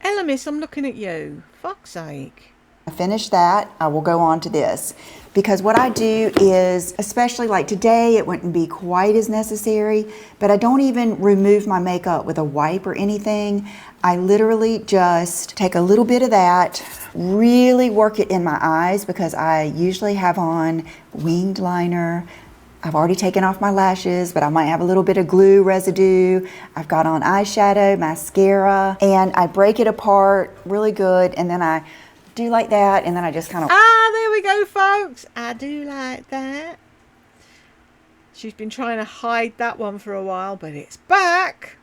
Elemis, I'm looking at you. Fuck's sake. finish that, I will go on to this. Because what I do is, especially like today, it wouldn't be quite as necessary, but I don't even remove my makeup with a wipe or anything. I literally just take a little bit of that, really work it in my eyes, because I usually have on winged liner. I've already taken off my lashes, but I might have a little bit of glue residue. I've got on eyeshadow, mascara, and I break it apart really good, and then I do like that, and then I just kind of... Ah, there we go, folks. I do like that. She's been trying to hide that one for a while, but it's back.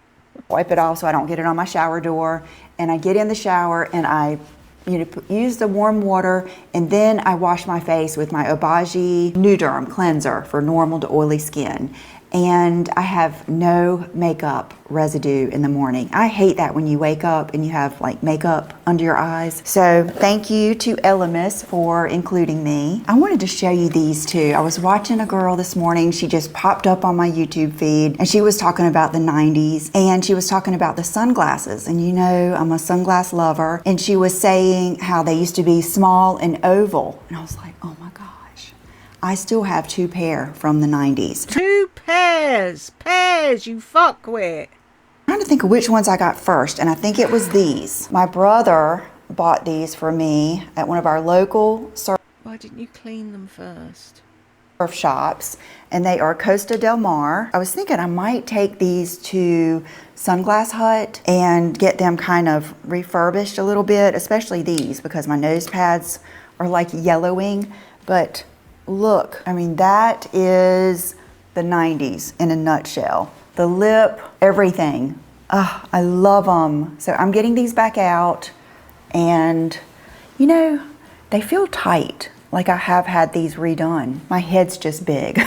Wipe it off so I don't get it on my shower door, and I get in the shower and I use the warm water, and then I wash my face with my Obagi Nuderm cleanser for normal to oily skin. And I have no makeup residue in the morning. I hate that when you wake up and you have like makeup under your eyes. So thank you to Elemis for including me. I wanted to show you these too. I was watching a girl this morning. She just popped up on my YouTube feed, and she was talking about the 90s, and she was talking about the sunglasses. And you know, I'm a sunglass lover. And she was saying how they used to be small and oval. And I was like, oh my gosh. I still have 2 pair from the 90s. 2 pairs, you fuckwit. I'm trying to think of which ones I got first, and I think it was these. My brother bought these for me at one of our local surf Why didn't you clean them first? shops, and they are Costa Del Mar. I was thinking I might take these to Sunglass Hut and get them kind of refurbished a little bit, especially these, because my nose pads are like yellowing. But look, I mean, that is the 90s in a nutshell. The lip, everything. I love them. So I'm getting these back out, and you know, they feel tight, like I have had these redone. My head's just big.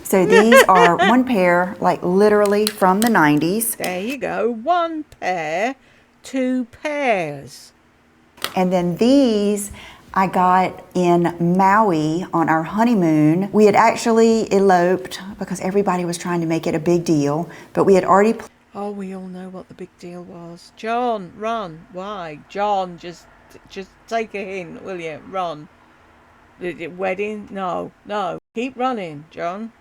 So these are 1 pair, like literally from the 90s. There you go, 1 pair, 2 pairs. And then these I got in Maui on our honeymoon. We had actually eloped because everybody was trying to make it a big deal, but we had already... Oh, we all know what the big deal was. John, run. Why? John, just take a hint, will you? Run. The wedding? No. Keep running, John.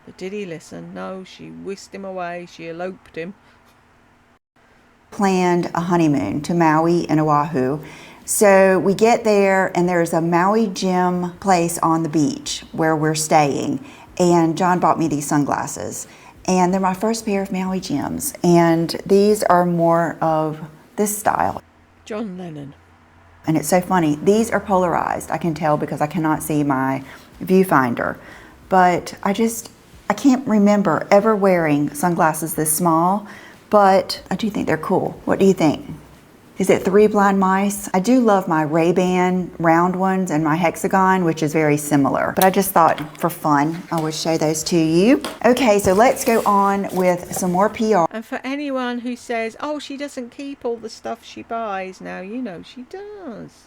But did he listen? No, she whisked him away. She eloped him. Planned a honeymoon to Maui and Oahu. So we get there and there's a Maui gym place on the beach where we're staying. And John bought me these sunglasses. And they're my first pair of Maui gyms. And these are more of this style. John Lennon. And it's so funny. These are polarized. I can tell because I cannot see my viewfinder. But I can't remember ever wearing sunglasses this small. But I do think they're cool. What do you think? Is it 3 blind mice? I do love my Ray-Ban round ones and my hexagon, which is very similar. But I just thought for fun, I would show those to you. Okay, so let's go on with some more PR. And for anyone who says, oh, she doesn't keep all the stuff she buys, now you know she does.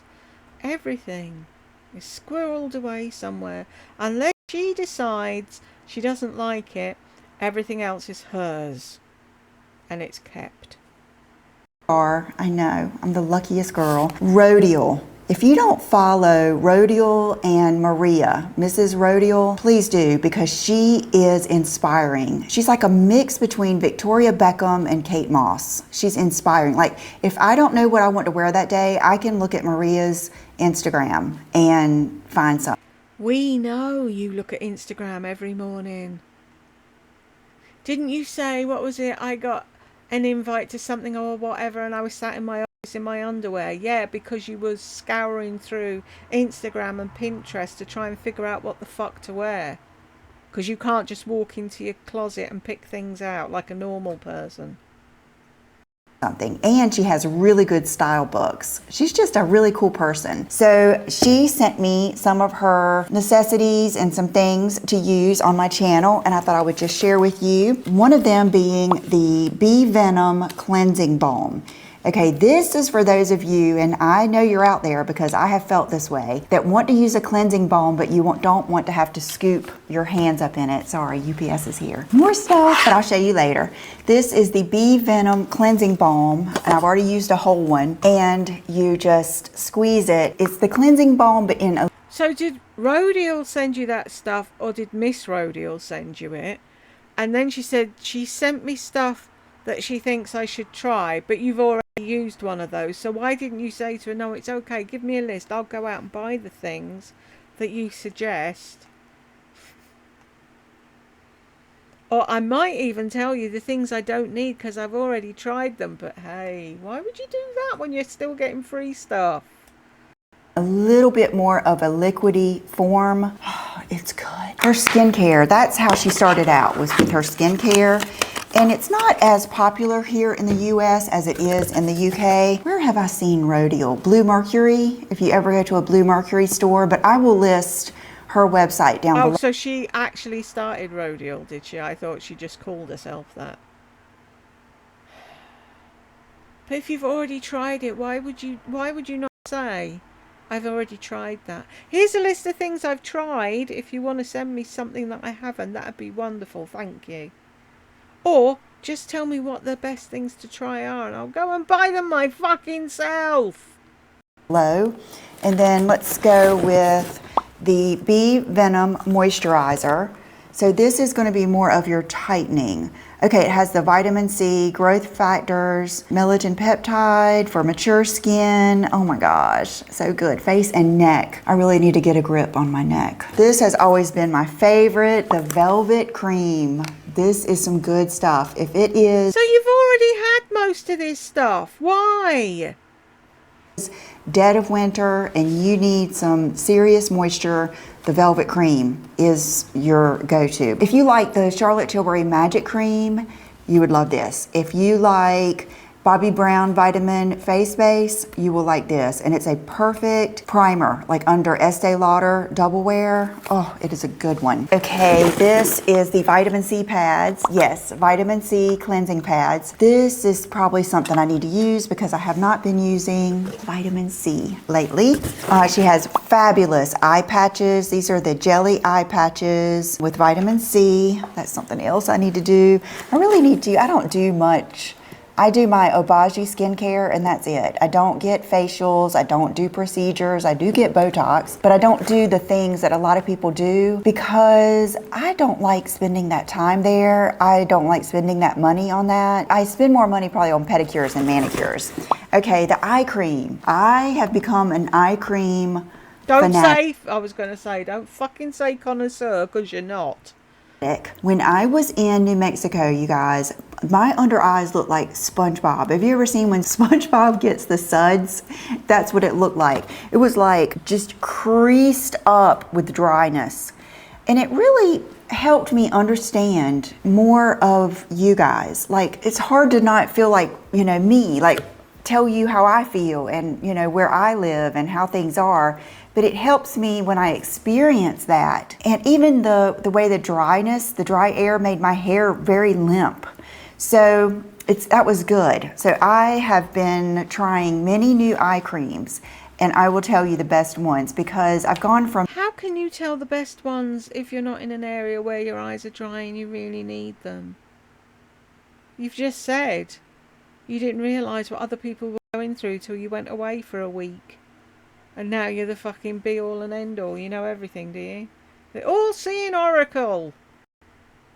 Everything is squirreled away somewhere. Unless she decides she doesn't like it, everything else is hers. And it's kept. I know, I'm the luckiest girl. Rodial. If you don't follow Rodial and Maria, Mrs. Rodial, please do, because she is inspiring. She's like a mix between Victoria Beckham and Kate Moss. She's inspiring. Like, if I don't know what I want to wear that day, I can look at Maria's Instagram and find something. We know you look at Instagram every morning. Didn't you say, what was it, I got an invite to something or whatever and I was sat in my office in my underwear? Yeah, because you was scouring through Instagram and Pinterest to try and figure out what the fuck to wear. Because you can't just walk into your closet and pick things out like a normal person. And she has really good style books. She's just a really cool person. So she sent me some of her necessities and some things to use on my channel, and I thought I would just share with you. One of them being the Bee Venom Cleansing Balm. Okay, this is for those of you, and I know you're out there because I have felt this way, that want to use a cleansing balm, but you don't want to have to scoop your hands up in it. Sorry, UPS is here. More stuff, but I'll show you later. This is the Bee Venom Cleansing Balm, and I've already used a whole one, and you just squeeze it. It's the cleansing balm, but in a... So did Rodial send you that stuff, or did Miss Rodial send you it? And then she said she sent me stuff that she thinks I should try, but you've already used one of those, so why didn't you say to her, no, it's okay, give me a list, I'll go out and buy the things that you suggest, or I might even tell you the things I don't need because I've already tried them. But hey, why would you do that when you're still getting free stuff? A little bit more of a liquidy form. Oh, it's good. Her skincare, that's how she started out, was with her skincare. And it's not as popular here in the US as it is in the UK. Where have I seen Rodial? Blue Mercury, if you ever go to a Blue Mercury store, but I will list her website down below. Oh, so she actually started Rodial, did she? I thought she just called herself that. But if you've already tried it, why would you not say, I've already tried that? Here's a list of things I've tried. If you want to send me something that I haven't, that'd be wonderful, thank you. Or just tell me what the best things to try are and I'll go and buy them my fucking self. Low. And then let's go with the Bee Venom Moisturizer. So this is going to be more of your tightening. Okay, it has the vitamin C, growth factors, melatonin peptide for mature skin. Oh my gosh, so good. Face and neck. I really need to get a grip on my neck. This has always been my favorite, the Velvet Cream. This is some good stuff. If it is... So you've already had most of this stuff. Why? Dead of winter and you need some serious moisture, the Velvet Cream is your go-to. If you like the Charlotte Tilbury Magic Cream, you would love this. If you like Bobbi Brown Vitamin Face Base, you will like this. And it's a perfect primer, like under Estee Lauder Double Wear. Oh, it is a good one. Okay, this is the Vitamin C pads. Yes, Vitamin C cleansing pads. This is probably something I need to use because I have not been using vitamin C lately. She has fabulous eye patches. These are the jelly eye patches with vitamin C. That's something else I need to do. I really need to. I don't do much I do my Obagi skincare and that's it. I don't get facials, I don't do procedures, I do get Botox, but I don't do the things that a lot of people do because I don't like spending that time there. I don't like spending that money on that. I spend more money probably on pedicures and manicures. Okay, the eye cream. I have become an eye cream Don't fanatic. say, I was going to say, don't fucking say connoisseur, because you're not. When I was in New Mexico, you guys, my under eyes look like SpongeBob. Have you ever seen when SpongeBob gets the suds? That's what it looked like. It was like just creased up with dryness. And it really helped me understand more of you guys. Like, it's hard to not feel like, you know, me, like tell you how I feel and, you know, where I live and how things are. But it helps me when I experience that. And even the way the dry air made my hair very limp. So that was good. So I have been trying many new eye creams and I will tell you the best ones because I've gone from... How can you tell the best ones if you're not in an area where your eyes are dry and you really need them? You've just said you didn't realise what other people were going through till you went away for a week. And now you're the fucking be all and end all. You know everything, do you? The all seeing oracle.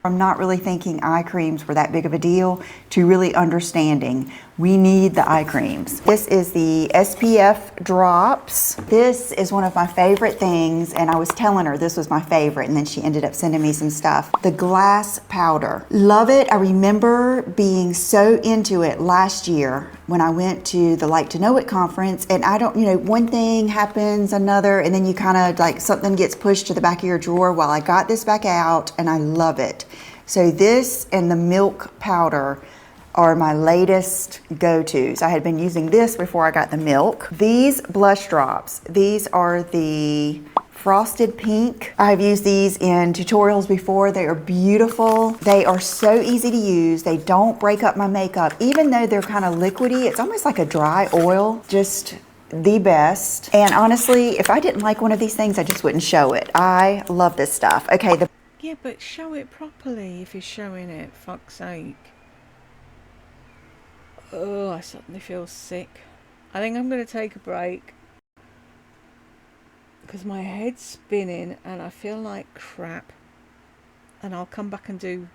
From not really thinking eye creams were that big of a deal to really understanding we need the eye creams. This is the SPF drops. This is one of my favorite things, and I was telling her this was my favorite, and then she ended up sending me some stuff. The glass powder. Love it. I remember being so into it last year when I went to the Like to Know It conference, and I don't, you know, one thing happens, another, and then you kind of like something gets pushed to the back of your drawer. Well, I got this back out, and I love it. So this and the milk powder are my latest go-tos. I had been using this before I got the milk. These blush drops, these are the frosted pink. I've used these in tutorials before. They are beautiful. They are so easy to use. They don't break up my makeup. Even though they're kind of liquidy, it's almost like a dry oil. Just the best. And honestly, if I didn't like one of these things, I just wouldn't show it. I love this stuff. Okay, Yeah, but show it properly if you're showing it, fuck's sake. Oh, I suddenly feel sick. I think I'm going to take a break because my head's spinning and I feel like crap. And I'll come back and do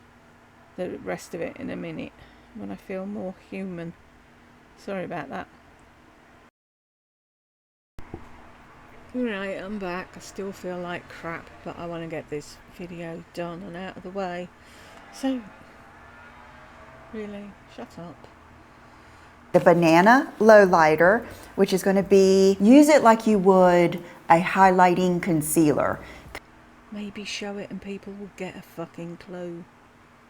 the rest of it in a minute when I feel more human. Sorry about that. Right, I'm back. I still feel like crap, but I want to get this video done and out of the way. So, really, shut up. The banana lowlighter, which is going to be, use it like you would a highlighting concealer. Maybe show it and people will get a fucking clue.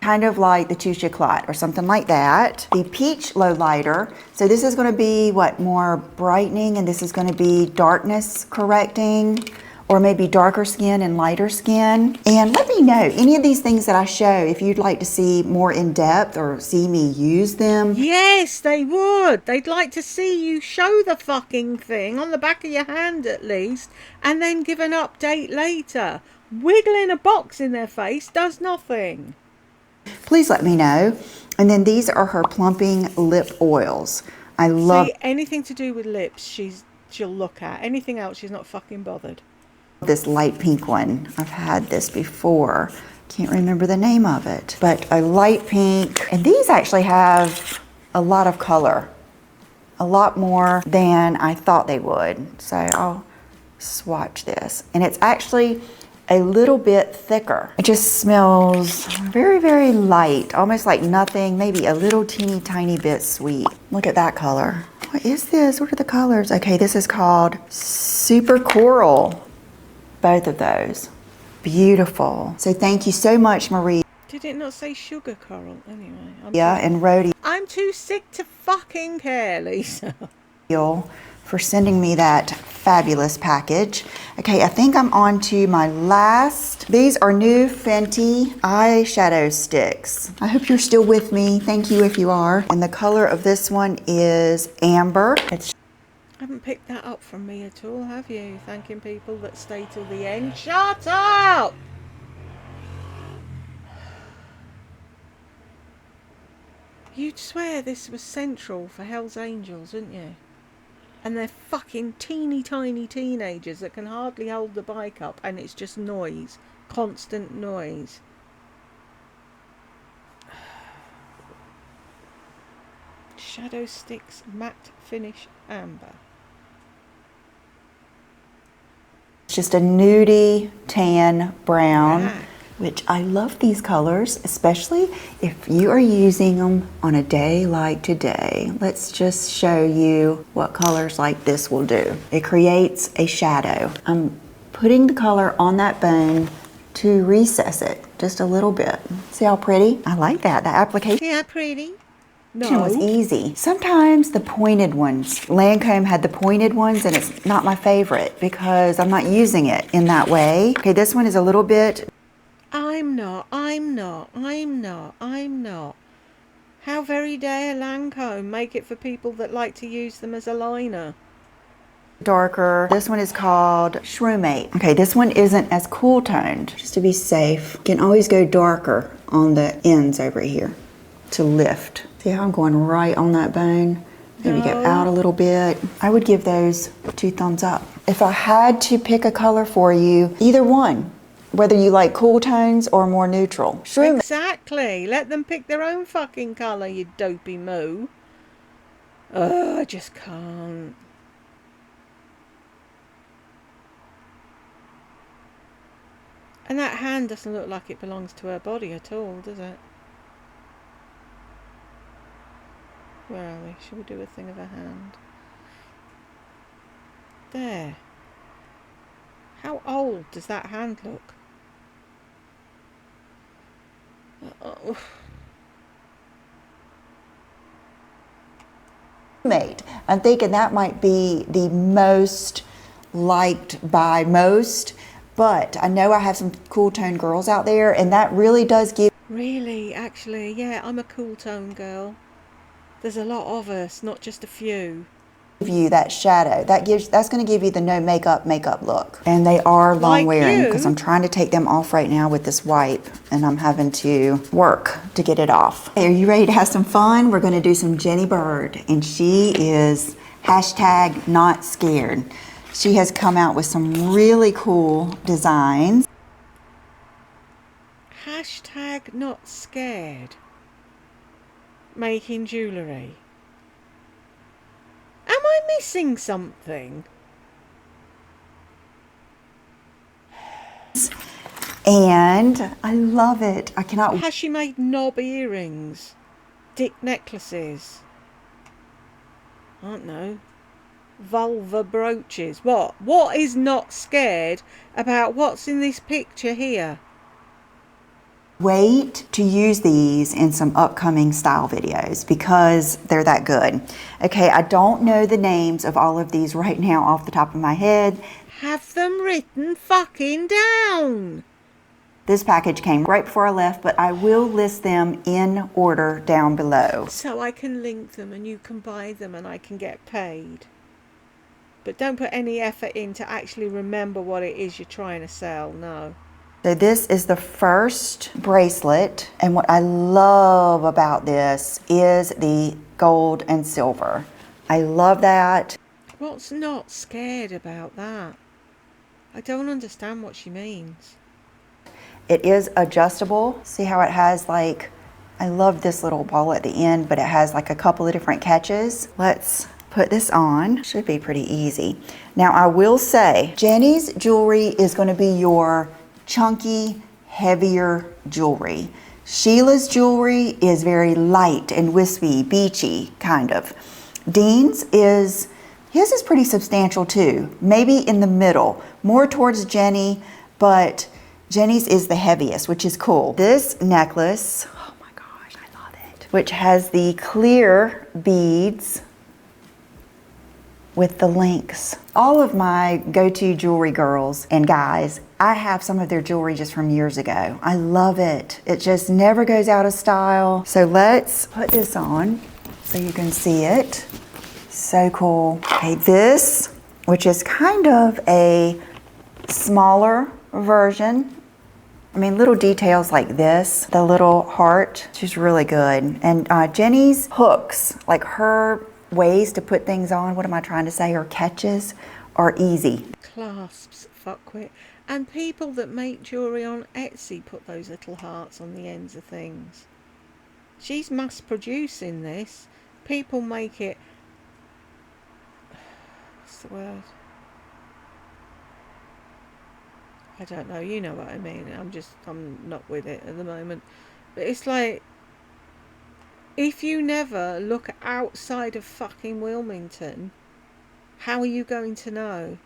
Kind of like the Touche Éclat or something like that. The peach lowlighter, so this is going to be what, more brightening, and this is going to be darkness correcting, or maybe darker skin and lighter skin. And let me know any of these things that I show if you'd like to see more in depth or see me use them. Yes, they would. They'd like to see you show the fucking thing on the back of your hand at least, and then give an update later. Wiggling a box in their face does nothing. Please let me know. And then these are her plumping lip oils. I love... See, anything to do with lips, she'll look at. Anything else, she's not fucking bothered. This light pink one. I've had this before. Can't remember the name of it. But a light pink. And these actually have a lot of color. A lot more than I thought they would. So I'll swatch this. And it's actually a little bit thicker. It just smells very, very light. Almost like nothing. Maybe a little teeny tiny bit sweet. Look at that color. What is this? What are the colors? Okay, this is called Super Coral. Both of those. Beautiful. So thank you so much, Marie. Did it not say sugar coral? Anyway. And Rhodey I'm too sick to fucking care, Lisa. for sending me that fabulous package. Okay, I think I'm on to my last. These are new Fenty eyeshadow sticks. I hope you're still with me. Thank you if you are. And the color of this one is amber. It's Haven't picked that up from me at all, have you? Thanking people that stay till the end. Shut up! You'd swear this was central for Hell's Angels, wouldn't you? And they're fucking teeny tiny teenagers that can hardly hold the bike up, and it's just noise. Constant noise. Shadow Sticks Matte Finish Amber. Just a nudie tan brown, Yeah. which I love these colors, especially if you are using them on a day like today. Let's just show you what colors like this will do. It creates a shadow. I'm putting the color on that bone to recess it just a little bit. See how pretty? I like that. The application Yeah, pretty. was easy. Sometimes the pointed ones, Lancome had the pointed ones, and it's not my favorite because I'm not using it in that way. Okay, this one is a little bit. I'm not. How very dare Lancome make it for people that like to use them as a liner. Darker. This one is called Shroomate. Okay, this one isn't as cool toned. Just to be safe, you can always go darker on the ends over here to lift. See how I'm going right on that bone? Maybe go out a little bit. I would give those 2 thumbs up. If I had to pick a color for you, either one, whether you like cool tones or more neutral. Shroomate. Exactly. Let them pick their own fucking colour, you dopey moo. I just can't. And that hand doesn't look like it belongs to her body at all, does it? Where are we? Shall we do a thing of a hand? There. How old does that hand look? Oh. I'm thinking that might be the most liked by most, but I know I have some cool tone girls out there, and that really does give. Really, actually, yeah, I'm a cool tone girl. There's a lot of us, not just a few. You that shadow that's going to give you the no makeup look, and they are long Like wearing you. because I'm trying to take them off right now with this wipe, and I'm having to work to get it off. Hey, are you ready to have some fun? We're going to do some Jenny Bird, and she is #not scared. She has come out with some really cool designs. #not scared. Making jewellery. Am I missing something? And I love it. I cannot. Has she made knob earrings? Dick necklaces? I don't know. Vulva brooches. What? What is not scared about what's in this picture here? Wait to use these in some upcoming style videos because they're that good. Okay, I don't know the names of all of these right now off the top of my head. Have them written fucking down. This package came right before I left, but I will list them in order down below. So I can link them and you can buy them and I can get paid. But don't put any effort in to actually remember what it is you're trying to sell, no. So this is the first bracelet, and what I love about this is the gold and silver. I love that. What's not scared about that? I don't understand what she means. It is adjustable. See how it has like, I love this little ball at the end, but it has like a couple of different catches. Let's put this on. Should be pretty easy. Now I will say, Jenny's jewelry is going to be your chunky, heavier jewelry. Sheila's jewelry is very light and wispy, beachy kind of. Dean's is, his is pretty substantial too. Maybe in the middle, more towards Jenny, but Jenny's is the heaviest, which is cool. This necklace, oh my gosh, I love it, which has the clear beads with the links. All of my go-to jewelry girls and guys, I have some of their jewelry just from years ago. I love it. It just never goes out of style. So let's put this on so you can see it. So cool. Okay, this, which is kind of a smaller version I mean, little details like this, the little heart, she's really good. And Jenny's hooks, like her ways to put things on, what am I trying to say, her catches are easy. Clasps, fuckwit. And people that make jewellery on Etsy put those little hearts on the ends of things. She's mass producing this. People make it... What's the word? I don't know, you know what I mean. I'm not with it at the moment. But it's like, if you never look outside of fucking Wilmington, how are you going to know?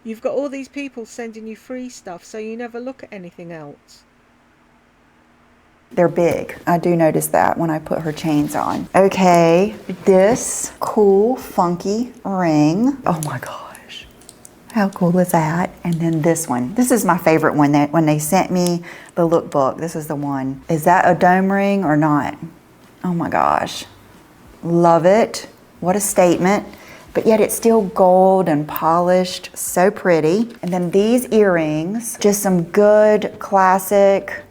You've got all these people sending you free stuff, so you never look at anything else. They're big. I do notice that when I put her chains on. Okay, this cool, funky ring. Oh my gosh. How cool is that? And then this one. This is my favorite one. That when they sent me the lookbook, this is the one. Is that a dome ring or not? Oh my gosh. Love it. What a statement. But yet it's still gold and polished. So pretty. And then these earrings, just some good classic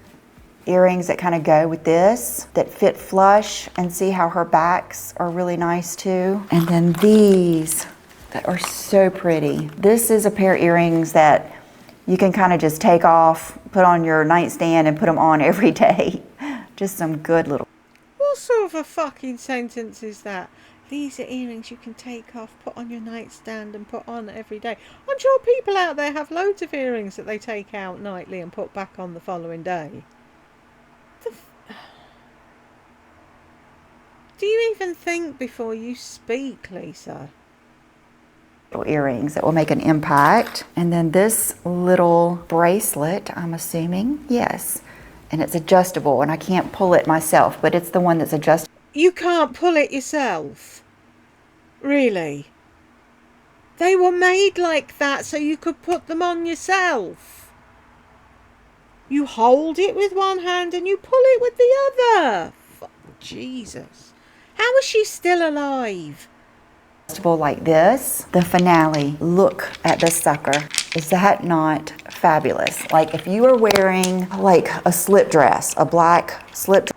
earrings that kind of go with this, that fit flush, and see how her backs are really nice too. And then these that are so pretty. This is a pair of earrings that you can kind of just take off, put on your nightstand and put them on every day. Just some good little... What sort of a fucking sentence is that? These are earrings you can take off, put on your nightstand and put on every day. I'm sure people out there have loads of earrings that they take out nightly and put back on the following day. Do you even think before you speak, Lisa? Earrings that will make an impact. And then this little bracelet, I'm assuming, yes. And it's adjustable, and I can't pull it myself, but it's the one that's adjustable. You can't pull it yourself? Really? They were made like that so you could put them on yourself. You hold it with one hand and you pull it with the other. Jesus. How is she still alive? Like this, the finale. Look at this sucker. Is that not fabulous? Like if you were wearing like a slip dress, a black slip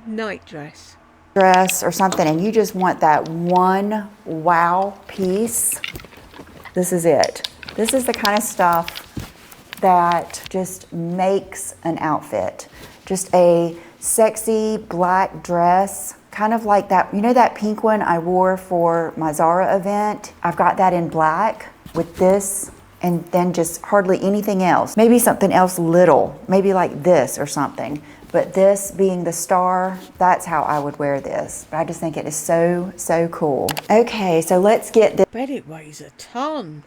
night dress or something, and you just want that one wow piece, this is it. This is the kind of stuff that just makes an outfit. Just a sexy black dress, kind of like that, you know that pink one I wore for my ZARA event? I've got that in black with this, and then just hardly anything else. Maybe something else little, maybe like this or something. But this being the star, that's how I would wear this. But I just think it is so, so cool. Okay, so let's get this. I bet it weighs a ton.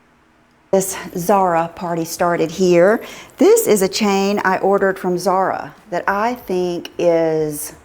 This ZARA party started here. This is a chain I ordered from ZARA that I think is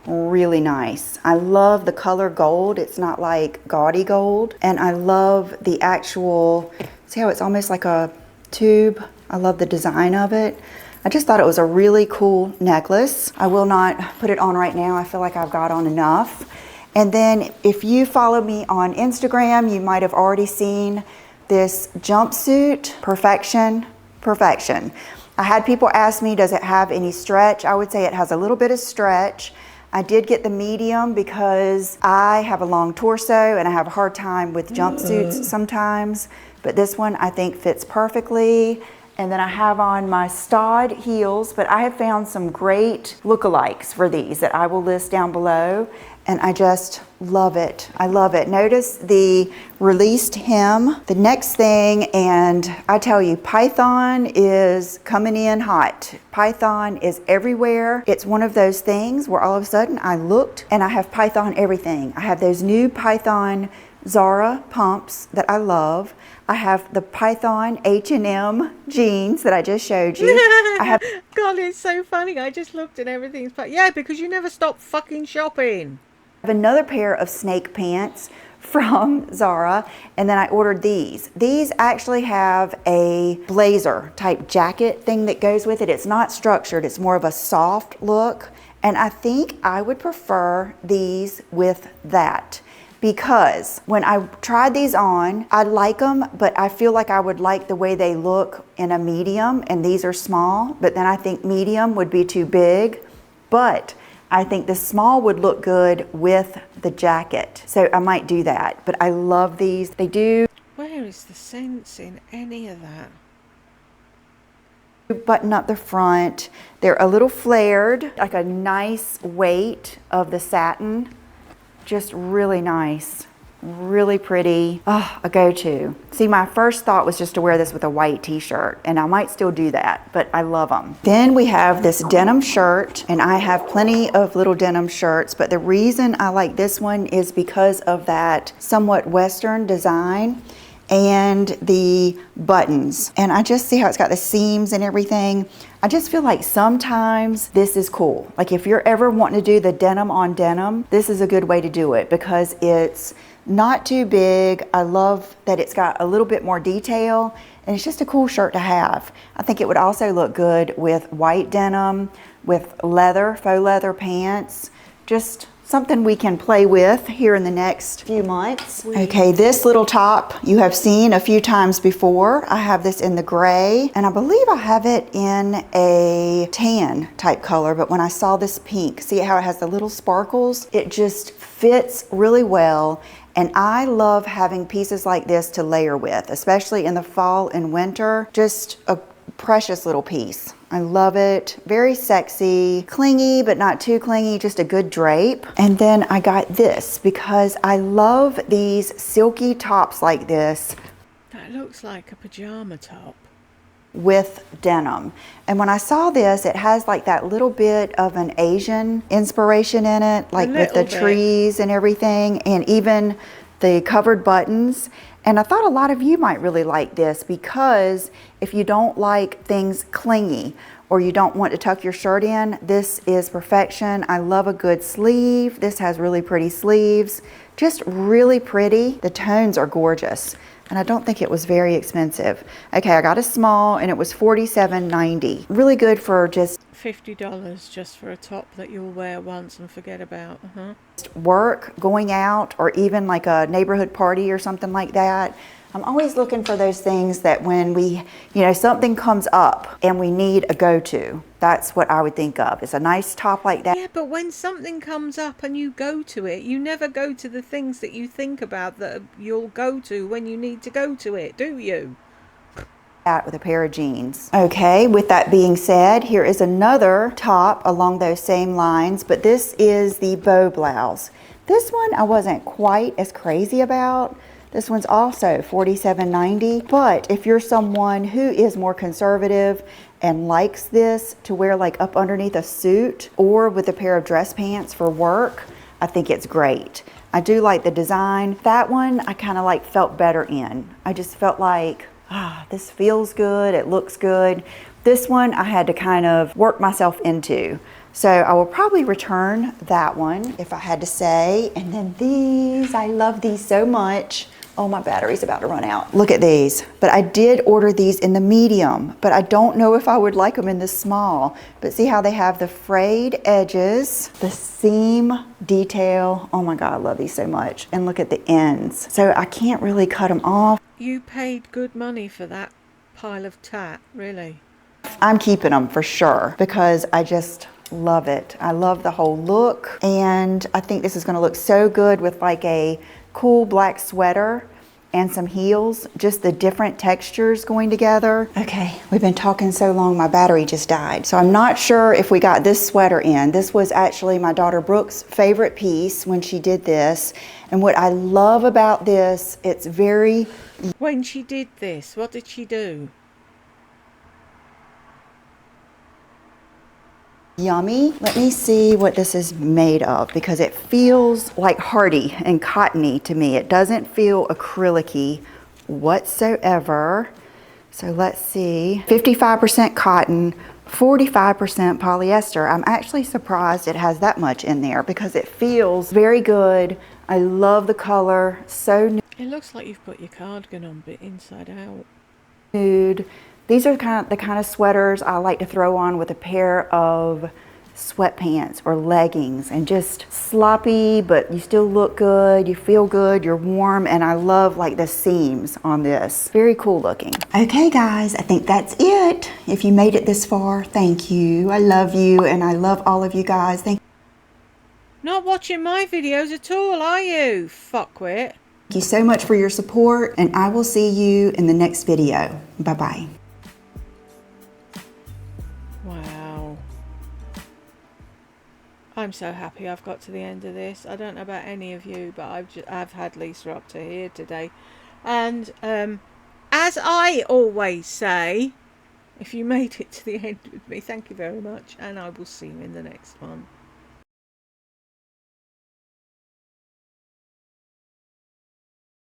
really nice. I love the color gold. It's not like gaudy gold. And I love the actual, see how it's almost like a tube? I love the design of it. I just thought it was a really cool necklace. I will not put it on right now. I feel like I've got on enough. And then if you follow me on Instagram, you might have already seen this jumpsuit, perfection, perfection. I had people ask me, does it have any stretch? I would say it has a little bit of stretch. I did get the medium because I have a long torso and I have a hard time with jumpsuits sometimes. But this one I think fits perfectly. And then I have on my stud heels, but I have found some great lookalikes for these that I will list down below. And I just love it. I love it. Notice the released hem. The next thing, and I tell you, Python is coming in hot. Python is everywhere. It's one of those things where all of a sudden I looked and I have Python everything. I have those new Python ZARA pumps that I love. I have the Python H&M jeans that I just showed you. I have God, it's so funny. I just looked and everything's... Yeah, because you never stop fucking shopping. I have another pair of snake pants from ZARA, and then I ordered these. These actually have a blazer type jacket thing that goes with it. It's not structured. It's more of a soft look, and I think I would prefer these with that. because when I tried these on, I like them, but I feel like I would like the way they look in a medium, and these are small, but then I think medium would be too big, but I think the small would look good with the jacket. So I might do that, but I love these. They do. Where is the sense in any of that? Button up the front. They're a little flared, like a nice weight of the satin. Just really nice, really pretty. Oh, a go-to. See, my first thought was just to wear this with a white t-shirt, and I might still do that, but I love them. Then we have this denim shirt, and I have plenty of little denim shirts, but the reason I like this one is because of that somewhat Western design and the buttons. And I just see how it's got the seams and everything. I just feel like sometimes this is cool. Like if you're ever wanting to do the denim on denim, this is a good way to do it because it's not too big. I love that it's got a little bit more detail, and it's just a cool shirt to have. I think it would also look good with white denim, with leather, faux leather pants, just something we can play with here in the next few months. Okay, this little top you have seen a few times before. I have this in the gray, and I believe I have it in a tan type color, but when I saw this pink, see how it has the little sparkles? It just fits really well, and I love having pieces like this to layer with, especially in the fall and winter. Just a precious little piece. I love it. Very sexy, clingy, but not too clingy, just a good drape. And then I got this because I love these silky tops like this. That looks like a pajama top. With denim. And when I saw this, it has like that little bit of an Asian inspiration in it, like with the trees and everything, and even the covered buttons. And I thought a lot of you might really like this because if you don't like things clingy or you don't want to tuck your shirt in, this is perfection. I love a good sleeve. This has really pretty sleeves, just really pretty. The tones are gorgeous, and I don't think it was very expensive. Okay, I got a small and it was $47.90. Really good for just $50 just for a top that you'll wear once and forget about. Work, going out, or even like a neighborhood party or something like that. I'm always looking for those things that when we, something comes up and we need a go-to, that's what I would think of. It's a nice top like that. Yeah, but when something comes up and you go to it, you never go to the things that you think about that you'll go to when you need to go to it, do you? With a pair of jeans. Okay, with that being said, here is another top along those same lines, but this is the bow blouse. This one I wasn't quite as crazy about. This one's also $47.90, but if you're someone who is more conservative and likes this to wear like up underneath a suit or with a pair of dress pants for work, I think it's great. I do like the design. That one I kind of like felt better in. I just felt like, this feels good, it looks good. This one I had to kind of work myself into. So I will probably return that one if I had to say. And then these, I love these so much. Oh, my battery's about to run out. Look at these. But I did order these in the medium, but I don't know if I would like them in the small. But see how they have the frayed edges, the seam detail. Oh my God, I love these so much. And look at the ends. So I can't really cut them off. You paid good money for that pile of tat, really. I'm keeping them for sure because I just love it. I love the whole look, and I think this is going to look so good with like a cool black sweater and some heels, just the different textures going together. Okay, we've been talking so long, my battery just died. So I'm not sure if we got this sweater in. This was actually my daughter Brooke's favorite piece when she did this. And what I love about this, it's very... When she did this, what did she do? Yummy. Let me see what this is made of because it feels like hardy and cottony to me. It doesn't feel acrylic-y whatsoever. So let's see. 55% cotton, 45% polyester. I'm actually surprised it has that much in there because it feels very good. I love the color. So it looks like you've put your cardigan on bit inside out. Nude. These are the kind of sweaters I like to throw on with a pair of sweatpants or leggings and just sloppy, but you still look good, you feel good, you're warm, and I love like the seams on this. Very cool looking. Okay guys, I think that's it. If you made it this far, thank you. I love you and I love all of you guys. Thank Not watching my videos at all, are you? Fuckwit. you so much for your support, and I will see you in the next video. Bye-bye. Wow. I'm so happy I've got to the end of this. I don't know about any of you, but I've had Lisa up to here today. And as I always say, if you made it to the end with me, thank you very much, and I will see you in the next one.